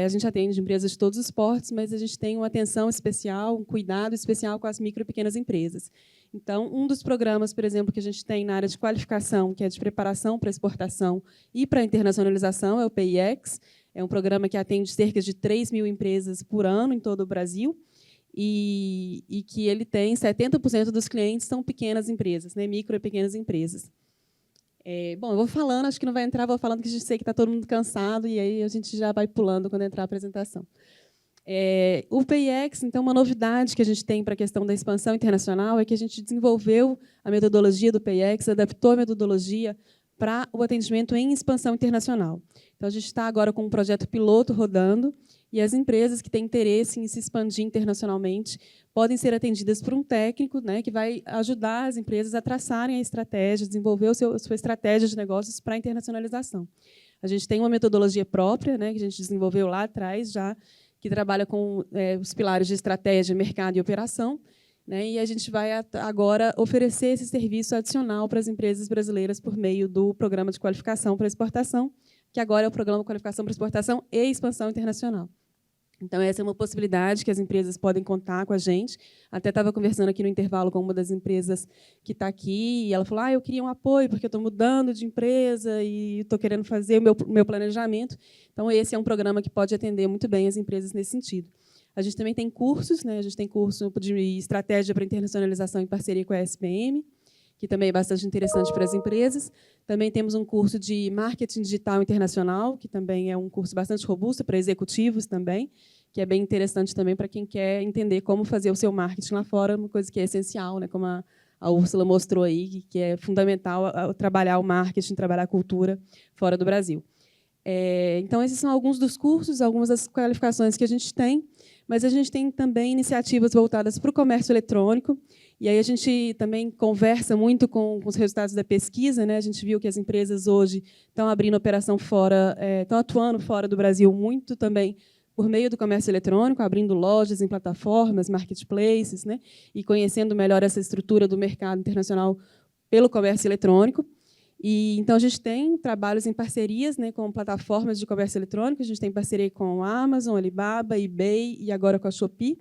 a gente atende empresas de todos os portes, mas a gente tem uma atenção especial, um cuidado especial com as micro e pequenas empresas. Então, um dos programas, por exemplo, que a gente tem na área de qualificação, que é de preparação para exportação e para internacionalização, é o PIEX. É um programa que atende cerca de 3.000 empresas por ano em todo o Brasil e que ele tem 70% dos clientes são pequenas empresas, né, micro e pequenas empresas. Bom, eu vou falando, acho que não vai entrar, vou falando que a gente sei que está todo mundo cansado e aí a gente já vai pulando quando entrar a apresentação. O PIEX, então, uma novidade que a gente tem para a questão da expansão internacional é que a gente desenvolveu a metodologia do PIEX, adaptou a metodologia para o atendimento em expansão internacional. Então, a gente está agora com um projeto piloto rodando e as empresas que têm interesse em se expandir internacionalmente podem ser atendidas por um técnico, né, que vai ajudar as empresas a traçarem a estratégia, desenvolver a sua estratégia de negócios para a internacionalização. A gente tem uma metodologia própria, né, que a gente desenvolveu lá atrás, já, que trabalha com os pilares de estratégia, mercado e operação, né, e a gente vai agora oferecer esse serviço adicional para as empresas brasileiras por meio do Programa de Qualificação para Exportação, que agora é o Programa de Qualificação para Exportação e Expansão Internacional. Então, essa é uma possibilidade que as empresas podem contar com a gente. Até estava conversando aqui no intervalo com uma das empresas que está aqui, e ela falou, eu queria um apoio, porque eu estou mudando de empresa e estou querendo fazer o meu planejamento. Então, esse é um programa que pode atender muito bem as empresas nesse sentido. A gente também tem cursos, né? A gente tem curso de estratégia para internacionalização em parceria com a SPM, que também é bastante interessante para as empresas. Também temos um curso de marketing digital internacional, que também é um curso bastante robusto para executivos também, que é bem interessante também para quem quer entender como fazer o seu marketing lá fora, uma coisa que é essencial, né? Como a Úrsula mostrou aí, que é fundamental trabalhar o marketing, trabalhar a cultura fora do Brasil. Então, esses são alguns dos cursos, algumas das qualificações que a gente tem, mas a gente tem também iniciativas voltadas para o comércio eletrônico, e aí a gente também conversa muito com os resultados da pesquisa, né? A gente viu que as empresas hoje estão abrindo operação fora, estão atuando fora do Brasil muito também por meio do comércio eletrônico, abrindo lojas em plataformas, marketplaces, né? E conhecendo melhor essa estrutura do mercado internacional pelo comércio eletrônico. E, então, a gente tem trabalhos em parcerias, né, com plataformas de comércio eletrônico. A gente tem parceria com a Amazon, Alibaba, eBay e agora com a Shopee.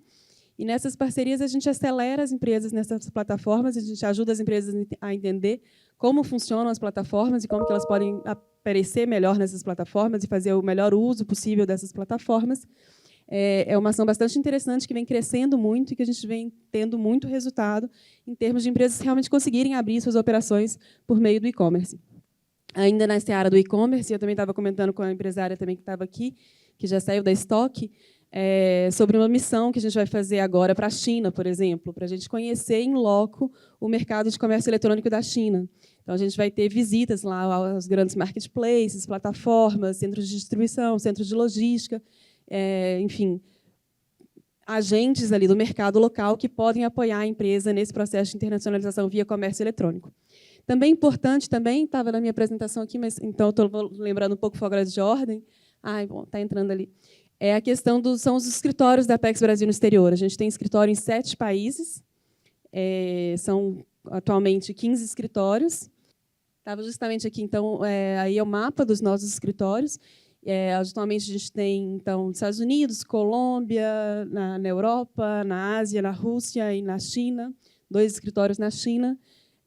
E, nessas parcerias, a gente acelera as empresas nessas plataformas, a gente ajuda as empresas a entender como funcionam as plataformas e como que elas podem aparecer melhor nessas plataformas e fazer o melhor uso possível dessas plataformas. É uma ação bastante interessante que vem crescendo muito e que a gente vem tendo muito resultado em termos de empresas realmente conseguirem abrir suas operações por meio do e-commerce. Ainda na seara do e-commerce, eu também estava comentando com a empresária também que estava aqui, que já saiu da Stock, sobre uma missão que a gente vai fazer agora para a China, por exemplo, para a gente conhecer em loco o mercado de comércio eletrônico da China. Então, a gente vai ter visitas lá aos grandes marketplaces, plataformas, centros de distribuição, centros de logística, enfim, agentes ali do mercado local que podem apoiar a empresa nesse processo de internacionalização via comércio eletrônico. Também importante, também estava na minha apresentação aqui, mas então estou lembrando um pouco fora de ordem. Bom, está entrando ali. É a questão são os escritórios da Apex Brasil no exterior. A gente tem escritório em 7 países, são atualmente 15 escritórios. Estava justamente aqui, então, aí é o mapa dos nossos escritórios. Atualmente, a gente tem, então, nos Estados Unidos, Colômbia, na Europa, na Ásia, na Rússia e na China, 2 escritórios na China.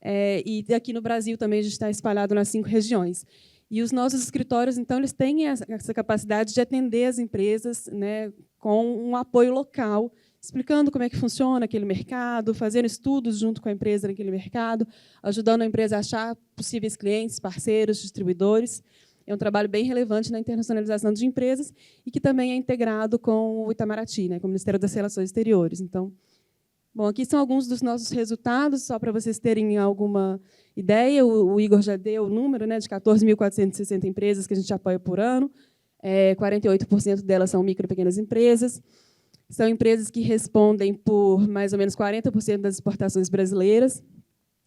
E aqui no Brasil também a gente está espalhado nas 5 regiões. E os nossos escritórios, então, eles têm essa capacidade de atender as empresas, né, com um apoio local, explicando como é que funciona aquele mercado, fazendo estudos junto com a empresa naquele mercado, ajudando a empresa a achar possíveis clientes, parceiros, distribuidores. É um trabalho bem relevante na internacionalização de empresas e que também é integrado com o Itamaraty, né, com o Ministério das Relações Exteriores. Então, bom, aqui são alguns dos nossos resultados, só para vocês terem alguma ideia. O Igor já deu o número, né, de 14.460 empresas que a gente apoia por ano. 48% delas são micro e pequenas empresas. São empresas que respondem por mais ou menos 40% das exportações brasileiras.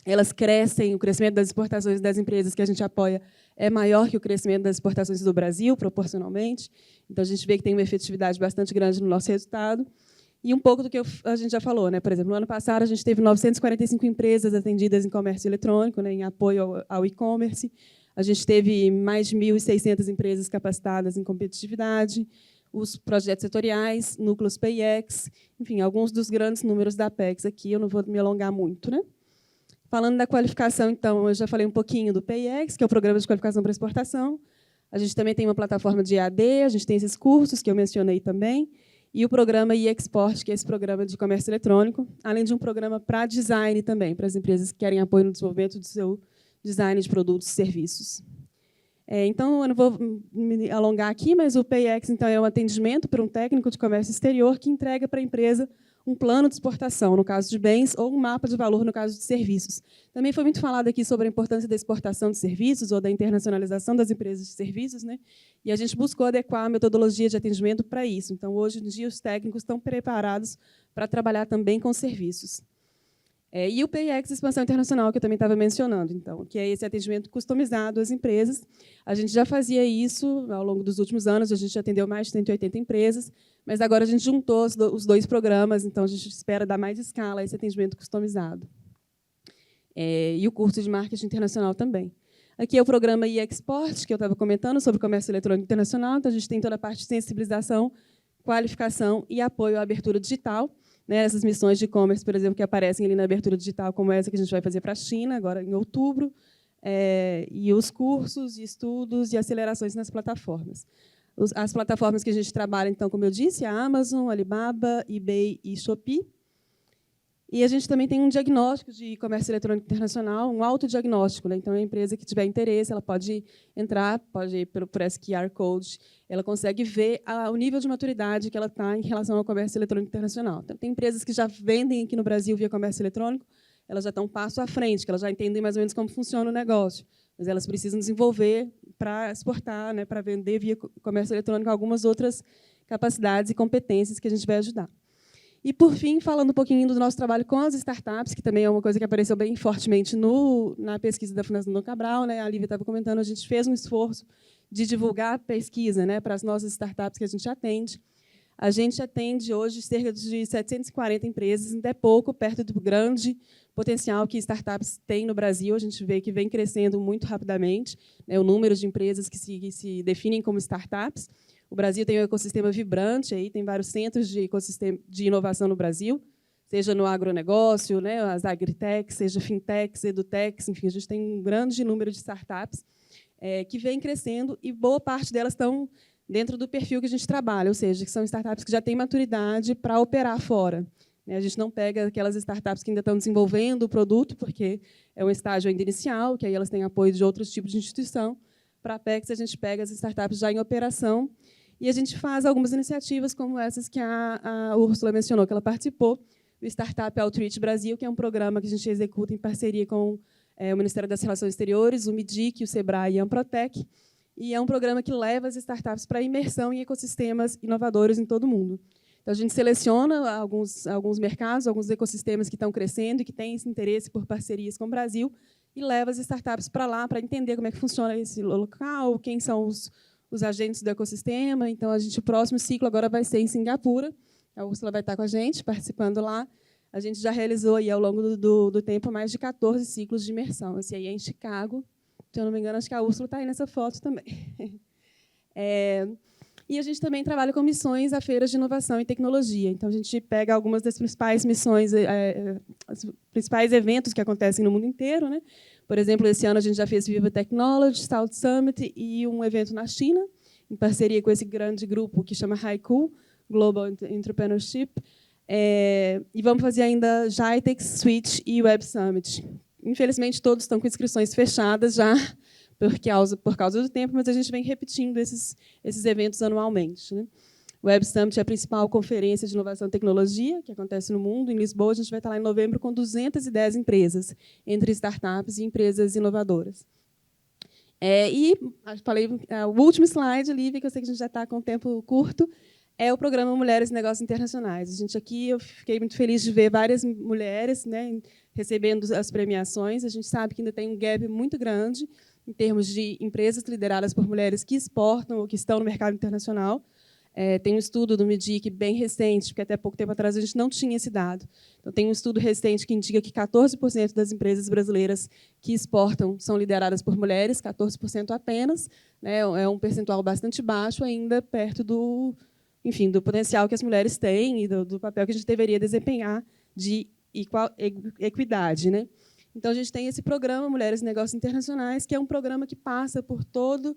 Elas crescem, o crescimento das exportações das empresas que a gente apoia é maior que o crescimento das exportações do Brasil, proporcionalmente. Então, a gente vê que tem uma efetividade bastante grande no nosso resultado. E um pouco do que a gente já falou, né? Por exemplo, no ano passado, a gente teve 945 empresas atendidas em comércio eletrônico, né, em apoio ao e-commerce. A gente teve mais de 1.600 empresas capacitadas em competitividade, os projetos setoriais, núcleos PIEX, enfim, alguns dos grandes números da Apex aqui, eu não vou me alongar muito, né? Falando da qualificação, então, eu já falei um pouquinho do PIEX, que é o Programa de Qualificação para Exportação. A gente também tem uma plataforma de EAD, a gente tem esses cursos que eu mencionei também, e o programa e-Export, que é esse programa de comércio eletrônico, além de um programa para design também, para as empresas que querem apoio no desenvolvimento do seu design de produtos e serviços. Então, eu não vou me alongar aqui, mas o PIEX então, é um atendimento para um técnico de comércio exterior que entrega para a empresa um plano de exportação, no caso de bens, ou um mapa de valor, no caso de serviços. Também foi muito falado aqui sobre a importância da exportação de serviços ou da internacionalização das empresas de serviços, né? E a gente buscou adequar a metodologia de atendimento para isso. Então, hoje em dia, os técnicos estão preparados para trabalhar também com serviços. E o PIEX Expansão Internacional, que eu também estava mencionando, então, que é esse atendimento customizado às empresas. A gente já fazia isso ao longo dos últimos anos, a gente atendeu mais de 180 empresas, mas agora a gente juntou os 2 programas, então a gente espera dar mais escala a esse atendimento customizado. E o curso de marketing internacional também. Aqui é o programa e-Export, que eu estava comentando, sobre comércio eletrônico internacional. Então, a gente tem toda a parte de sensibilização qualificação e apoio à abertura digital, né, essas missões de e-commerce, por exemplo, que aparecem ali na abertura digital, como essa que a gente vai fazer para a China, agora em outubro, e os cursos, estudos e acelerações nas plataformas. As plataformas que a gente trabalha, então, como eu disse, a Amazon, Alibaba, eBay e Shopee. E a gente também tem um diagnóstico de comércio eletrônico internacional, um autodiagnóstico, né? Então, a empresa que tiver interesse, ela pode entrar, pode ir por esse QR Code, ela consegue ver o nível de maturidade que ela está em relação ao comércio eletrônico internacional. Então, tem empresas que já vendem aqui no Brasil via comércio eletrônico, elas já estão um passo à frente, que elas já entendem mais ou menos como funciona o negócio, mas elas precisam desenvolver para exportar, né, para vender via comércio eletrônico algumas outras capacidades e competências que a gente vai ajudar. E, por fim, falando um pouquinho do nosso trabalho com as startups, que também é uma coisa que apareceu bem fortemente na pesquisa da Fundação Dom Cabral, né? A Lívia estava comentando, a gente fez um esforço de divulgar a pesquisa, né, para as nossas startups que a gente atende. A gente atende hoje cerca de 740 empresas, ainda é pouco, perto do grande potencial que startups têm no Brasil. A gente vê que vem crescendo muito rapidamente, né, o número de empresas que se definem como startups. O Brasil tem um ecossistema vibrante, aí tem vários centros de ecossistema de inovação no Brasil, seja no agronegócio, né, as agritechs, seja fintechs, edutechs, enfim, a gente tem um grande número de startups que vem crescendo e boa parte delas estão dentro do perfil que a gente trabalha, ou seja, que são startups que já têm maturidade para operar fora. A gente não pega aquelas startups que ainda estão desenvolvendo o produto, porque é um estágio ainda inicial, que aí elas têm apoio de outros tipos de instituição. Para a Apex, a gente pega as startups já em operação e a gente faz algumas iniciativas como essas que a Úrsula mencionou, que ela participou, do Startup Outreach Brasil, que é um programa que a gente executa em parceria com o Ministério das Relações Exteriores, o MIDIC, o SEBRAE e a Amprotec, e é um programa que leva as startups para a imersão em ecossistemas inovadores em todo o mundo. Então, a gente seleciona alguns mercados, alguns ecossistemas que estão crescendo e que têm esse interesse por parcerias com o Brasil e leva as startups para lá para entender como é que funciona esse local, quem são os agentes do ecossistema. Então, o próximo ciclo agora vai ser em Singapura. A Úrsula vai estar com a gente, participando lá. A gente já realizou, aí, ao longo do tempo, mais de 14 ciclos de imersão. Esse aí é em Chicago. Se eu não me engano, acho que a Úrsula está aí nessa foto também. E a gente também trabalha com missões a feiras de inovação e tecnologia. Então, a gente pega algumas das principais missões, os principais eventos que acontecem no mundo inteiro, né? Por exemplo, esse ano a gente já fez Viva Technology, South Summit e um evento na China, em parceria com esse grande grupo que chama Haiku, Global Entrepreneurship. E vamos fazer ainda GITEX, Switch e Web Summit. Infelizmente, todos estão com inscrições fechadas já, por causa do tempo, mas a gente vem repetindo esses eventos anualmente, né? O Web Summit é a principal conferência de inovação e tecnologia que acontece no mundo. Em Lisboa, a gente vai estar lá em novembro com 210 empresas, entre startups e empresas inovadoras. E falei, o último slide, Lívia, que eu sei que a gente já está com um tempo curto, é o programa Mulheres e Negócios Internacionais. A gente aqui, eu fiquei muito feliz de ver várias mulheres, né, recebendo as premiações. A gente sabe que ainda tem um gap muito grande em termos de empresas lideradas por mulheres que exportam ou que estão no mercado internacional. Tem um estudo do MIDIC bem recente, porque até pouco tempo atrás a gente não tinha esse dado. Então, tem um estudo recente que indica que 14% das empresas brasileiras que exportam são lideradas por mulheres, 14% apenas, né? É um percentual bastante baixo, ainda perto do potencial que as mulheres têm e do papel que a gente deveria desempenhar de equidade, né? Então, a gente tem esse programa Mulheres e Negócios Internacionais, que é um programa que passa por toda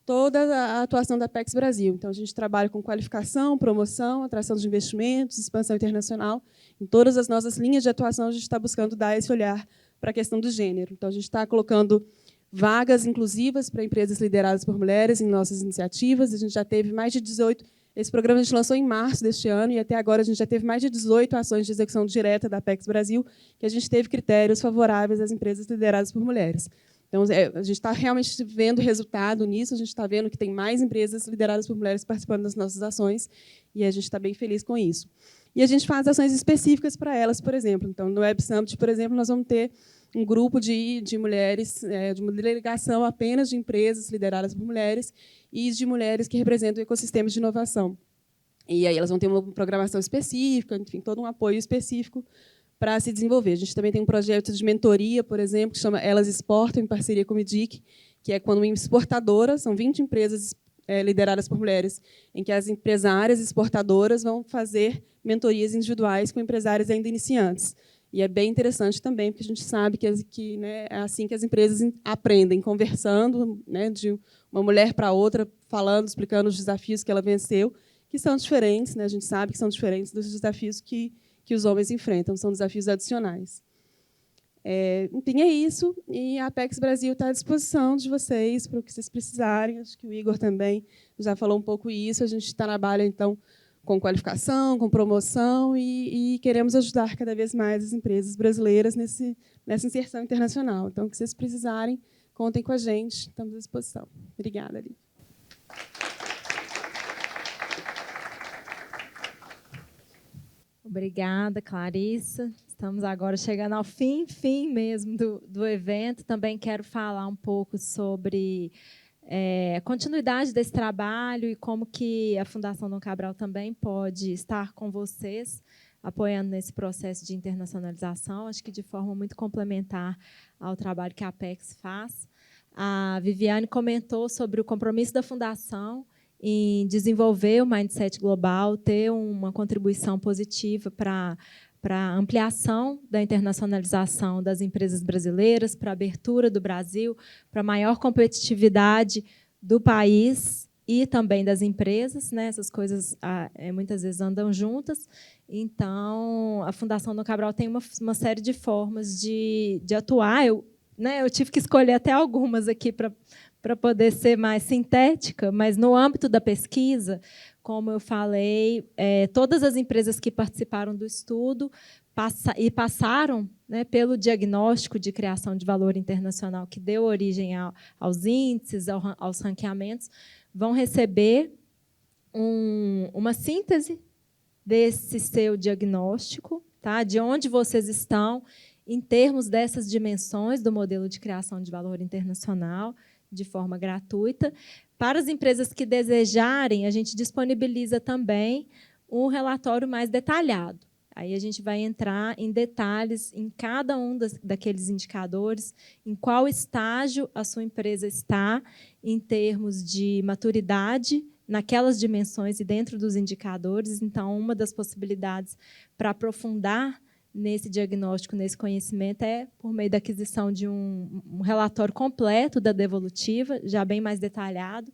a atuação da Apex Brasil. Então, a gente trabalha com qualificação, promoção, atração de investimentos, expansão internacional. Em todas as nossas linhas de atuação, a gente está buscando dar esse olhar para a questão do gênero. Então, a gente está colocando vagas inclusivas para empresas lideradas por mulheres em nossas iniciativas. A gente já teve mais de 18... Esse programa a gente lançou em março deste ano e, até agora, a gente já teve mais de 18 ações de execução direta da Apex Brasil, que a gente teve critérios favoráveis às empresas lideradas por mulheres. Então, a gente está realmente vendo resultado nisso, a gente está vendo que tem mais empresas lideradas por mulheres participando das nossas ações, e a gente está bem feliz com isso. E a gente faz ações específicas para elas, por exemplo. Então, no Web Summit, por exemplo, nós vamos ter um grupo de mulheres, de uma delegação apenas de empresas lideradas por mulheres e de mulheres que representam ecossistemas de inovação. E aí elas vão ter uma programação específica, enfim, todo um apoio específico para se desenvolver. A gente também tem um projeto de mentoria, por exemplo, que chama Elas Exportam, em parceria com o MIDIC, que é quando uma exportadora, são 20 empresas lideradas por mulheres, em que as empresárias exportadoras vão fazer mentorias individuais com empresários ainda iniciantes. E é bem interessante também, porque a gente sabe que né, é assim que as empresas aprendem, conversando, né, de uma mulher para outra, falando, explicando os desafios que ela venceu, que são diferentes, né, a gente sabe que são diferentes dos desafios que os homens enfrentam, são desafios adicionais. Enfim, é isso, e a Apex Brasil está à disposição de vocês para o que vocês precisarem. Acho que o Igor também já falou um pouco isso. A gente trabalha, então, com qualificação, com promoção, e queremos ajudar cada vez mais as empresas brasileiras nessa inserção internacional. Então, o que vocês precisarem, contem com a gente, estamos à disposição. Obrigada, Lívia. Obrigada, Clarissa. Estamos agora chegando ao fim mesmo do evento. Também quero falar um pouco sobre a continuidade desse trabalho e como que a Fundação Dom Cabral também pode estar com vocês, apoiando nesse processo de internacionalização, acho que de forma muito complementar ao trabalho que a Apex faz. A Viviane comentou sobre o compromisso da Fundação em desenvolver o mindset global, ter uma contribuição positiva para a ampliação da internacionalização das empresas brasileiras, para a abertura do Brasil, para a maior competitividade do país e também das empresas, né? Essas coisas muitas vezes andam juntas. Então, a Fundação Dom Cabral tem uma série de formas de atuar. Eu tive que escolher até algumas aqui para poder ser mais sintética, mas no âmbito da pesquisa, como eu falei, todas as empresas que participaram do estudo passaram, né, pelo diagnóstico de criação de valor internacional que deu origem aos índices, aos ranqueamentos, vão receber uma síntese desse seu diagnóstico, tá, de onde vocês estão em termos dessas dimensões do modelo de criação de valor internacional, de forma gratuita. Para as empresas que desejarem, a gente disponibiliza também um relatório mais detalhado. Aí a gente vai entrar em detalhes em cada um daqueles indicadores, em qual estágio a sua empresa está em termos de maturidade naquelas dimensões e dentro dos indicadores. Então, uma das possibilidades para aprofundar nesse diagnóstico, nesse conhecimento, é por meio da aquisição de um relatório completo da devolutiva, já bem mais detalhado.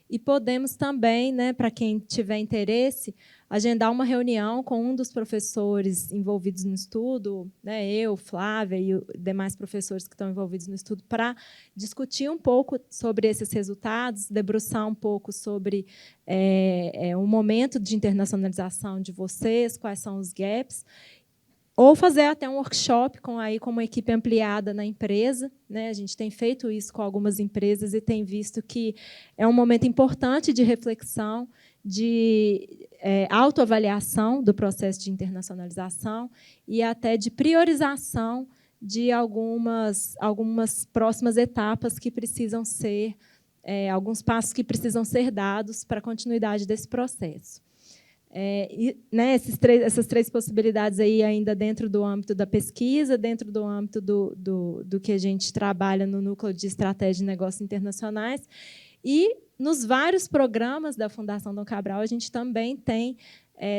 E podemos também, né, para quem tiver interesse, agendar uma reunião com um dos professores envolvidos no estudo, né, eu, Flávia e os demais professores que estão envolvidos no estudo, para discutir um pouco sobre esses resultados, debruçar um pouco sobre o momento de internacionalização de vocês, quais são os gaps, ou fazer até um workshop com uma equipe ampliada na empresa, né? A gente tem feito isso com algumas empresas e tem visto que é um momento importante de reflexão, de autoavaliação do processo de internacionalização e até de priorização de algumas próximas etapas que precisam ser, alguns passos que precisam ser dados para a continuidade desse processo. Essas três possibilidades aí ainda dentro do âmbito da pesquisa, dentro do âmbito do que a gente trabalha no Núcleo de Estratégia de Negócios Internacionais. E, nos vários programas da Fundação Dom Cabral, a gente também tem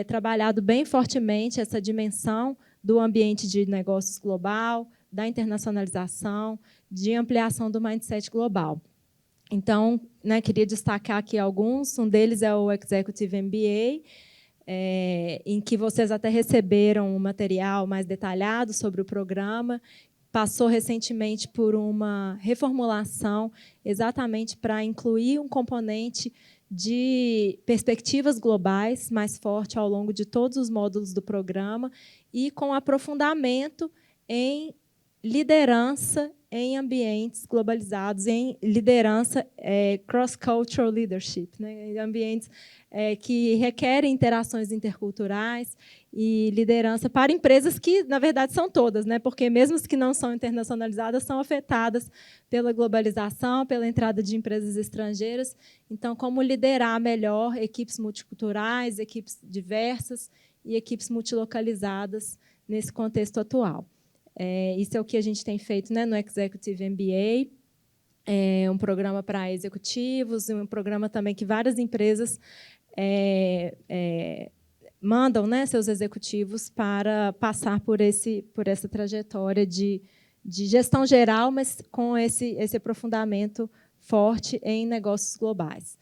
trabalhado bem fortemente essa dimensão do ambiente de negócios global, da internacionalização, de ampliação do mindset global. Então, né, queria destacar aqui alguns. Um deles é o Executive MBA, em que vocês até receberam um material mais detalhado sobre o programa, passou recentemente por uma reformulação exatamente para incluir um componente de perspectivas globais mais forte ao longo de todos os módulos do programa e com aprofundamento em liderança em ambientes globalizados, em liderança cross-cultural leadership, né? Em ambientes que requerem interações interculturais e liderança para empresas que, na verdade, são todas, né? Porque mesmo as que não são internacionalizadas são afetadas pela globalização, pela entrada de empresas estrangeiras. Então, como liderar melhor equipes multiculturais, equipes diversas e equipes multilocalizadas nesse contexto atual. Isso é o que a gente tem feito, né, no Executive MBA. um programa para executivos, um programa também que várias empresas mandam, né, seus executivos para passar por essa trajetória de gestão geral, mas com esse aprofundamento forte em negócios globais.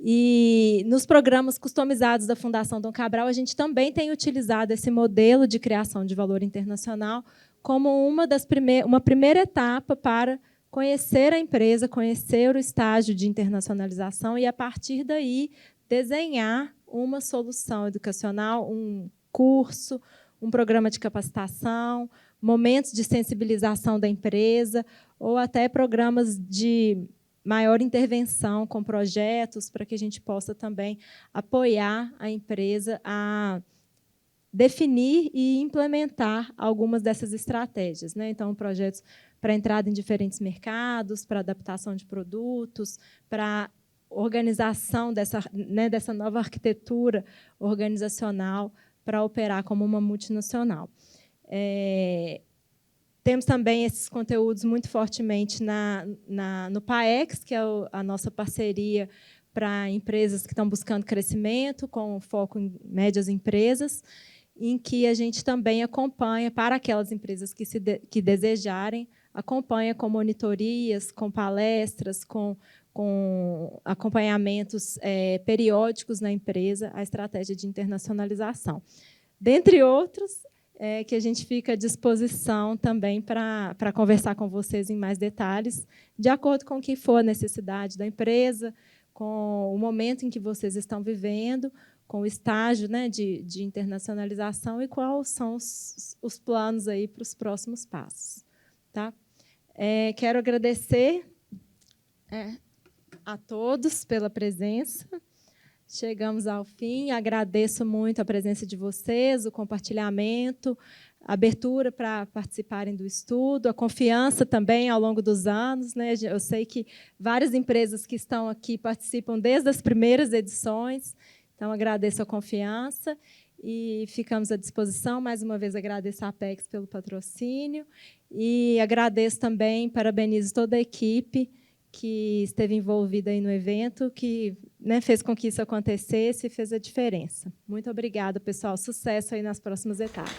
E nos programas customizados da Fundação Dom Cabral, a gente também tem utilizado esse modelo de criação de valor internacional como uma primeira etapa para conhecer a empresa, conhecer o estágio de internacionalização e, a partir daí, desenhar uma solução educacional, um curso, um programa de capacitação, momentos de sensibilização da empresa ou até programas de maior intervenção com projetos para que a gente possa também apoiar a empresa a definir e implementar algumas dessas estratégias, né? Então, projetos para entrada em diferentes mercados, para adaptação de produtos, para organização dessa nova arquitetura organizacional para operar como uma multinacional. Temos também esses conteúdos muito fortemente no PAEX, que é a nossa parceria para empresas que estão buscando crescimento, com foco em médias empresas, em que a gente também acompanha, para aquelas empresas que desejarem, acompanha com monitorias, com palestras, com acompanhamentos periódicos na empresa, a estratégia de internacionalização. Dentre outros, que a gente fica à disposição também para conversar com vocês em mais detalhes, de acordo com o que for a necessidade da empresa, com o momento em que vocês estão vivendo, com o estágio, né, de internacionalização e quais são os planos aí para os próximos passos. Tá? Quero agradecer a todos pela presença. Chegamos ao fim. Agradeço muito a presença de vocês, o compartilhamento, a abertura para participarem do estudo, a confiança também ao longo dos anos, né? Eu sei que várias empresas que estão aqui participam desde as primeiras edições, então agradeço a confiança e ficamos à disposição. Mais uma vez agradeço à Apex pelo patrocínio e agradeço também, parabenizo toda a equipe que esteve envolvida aí no evento, que, né, fez com que isso acontecesse e fez a diferença. Muito obrigada, pessoal. Sucesso aí nas próximas etapas.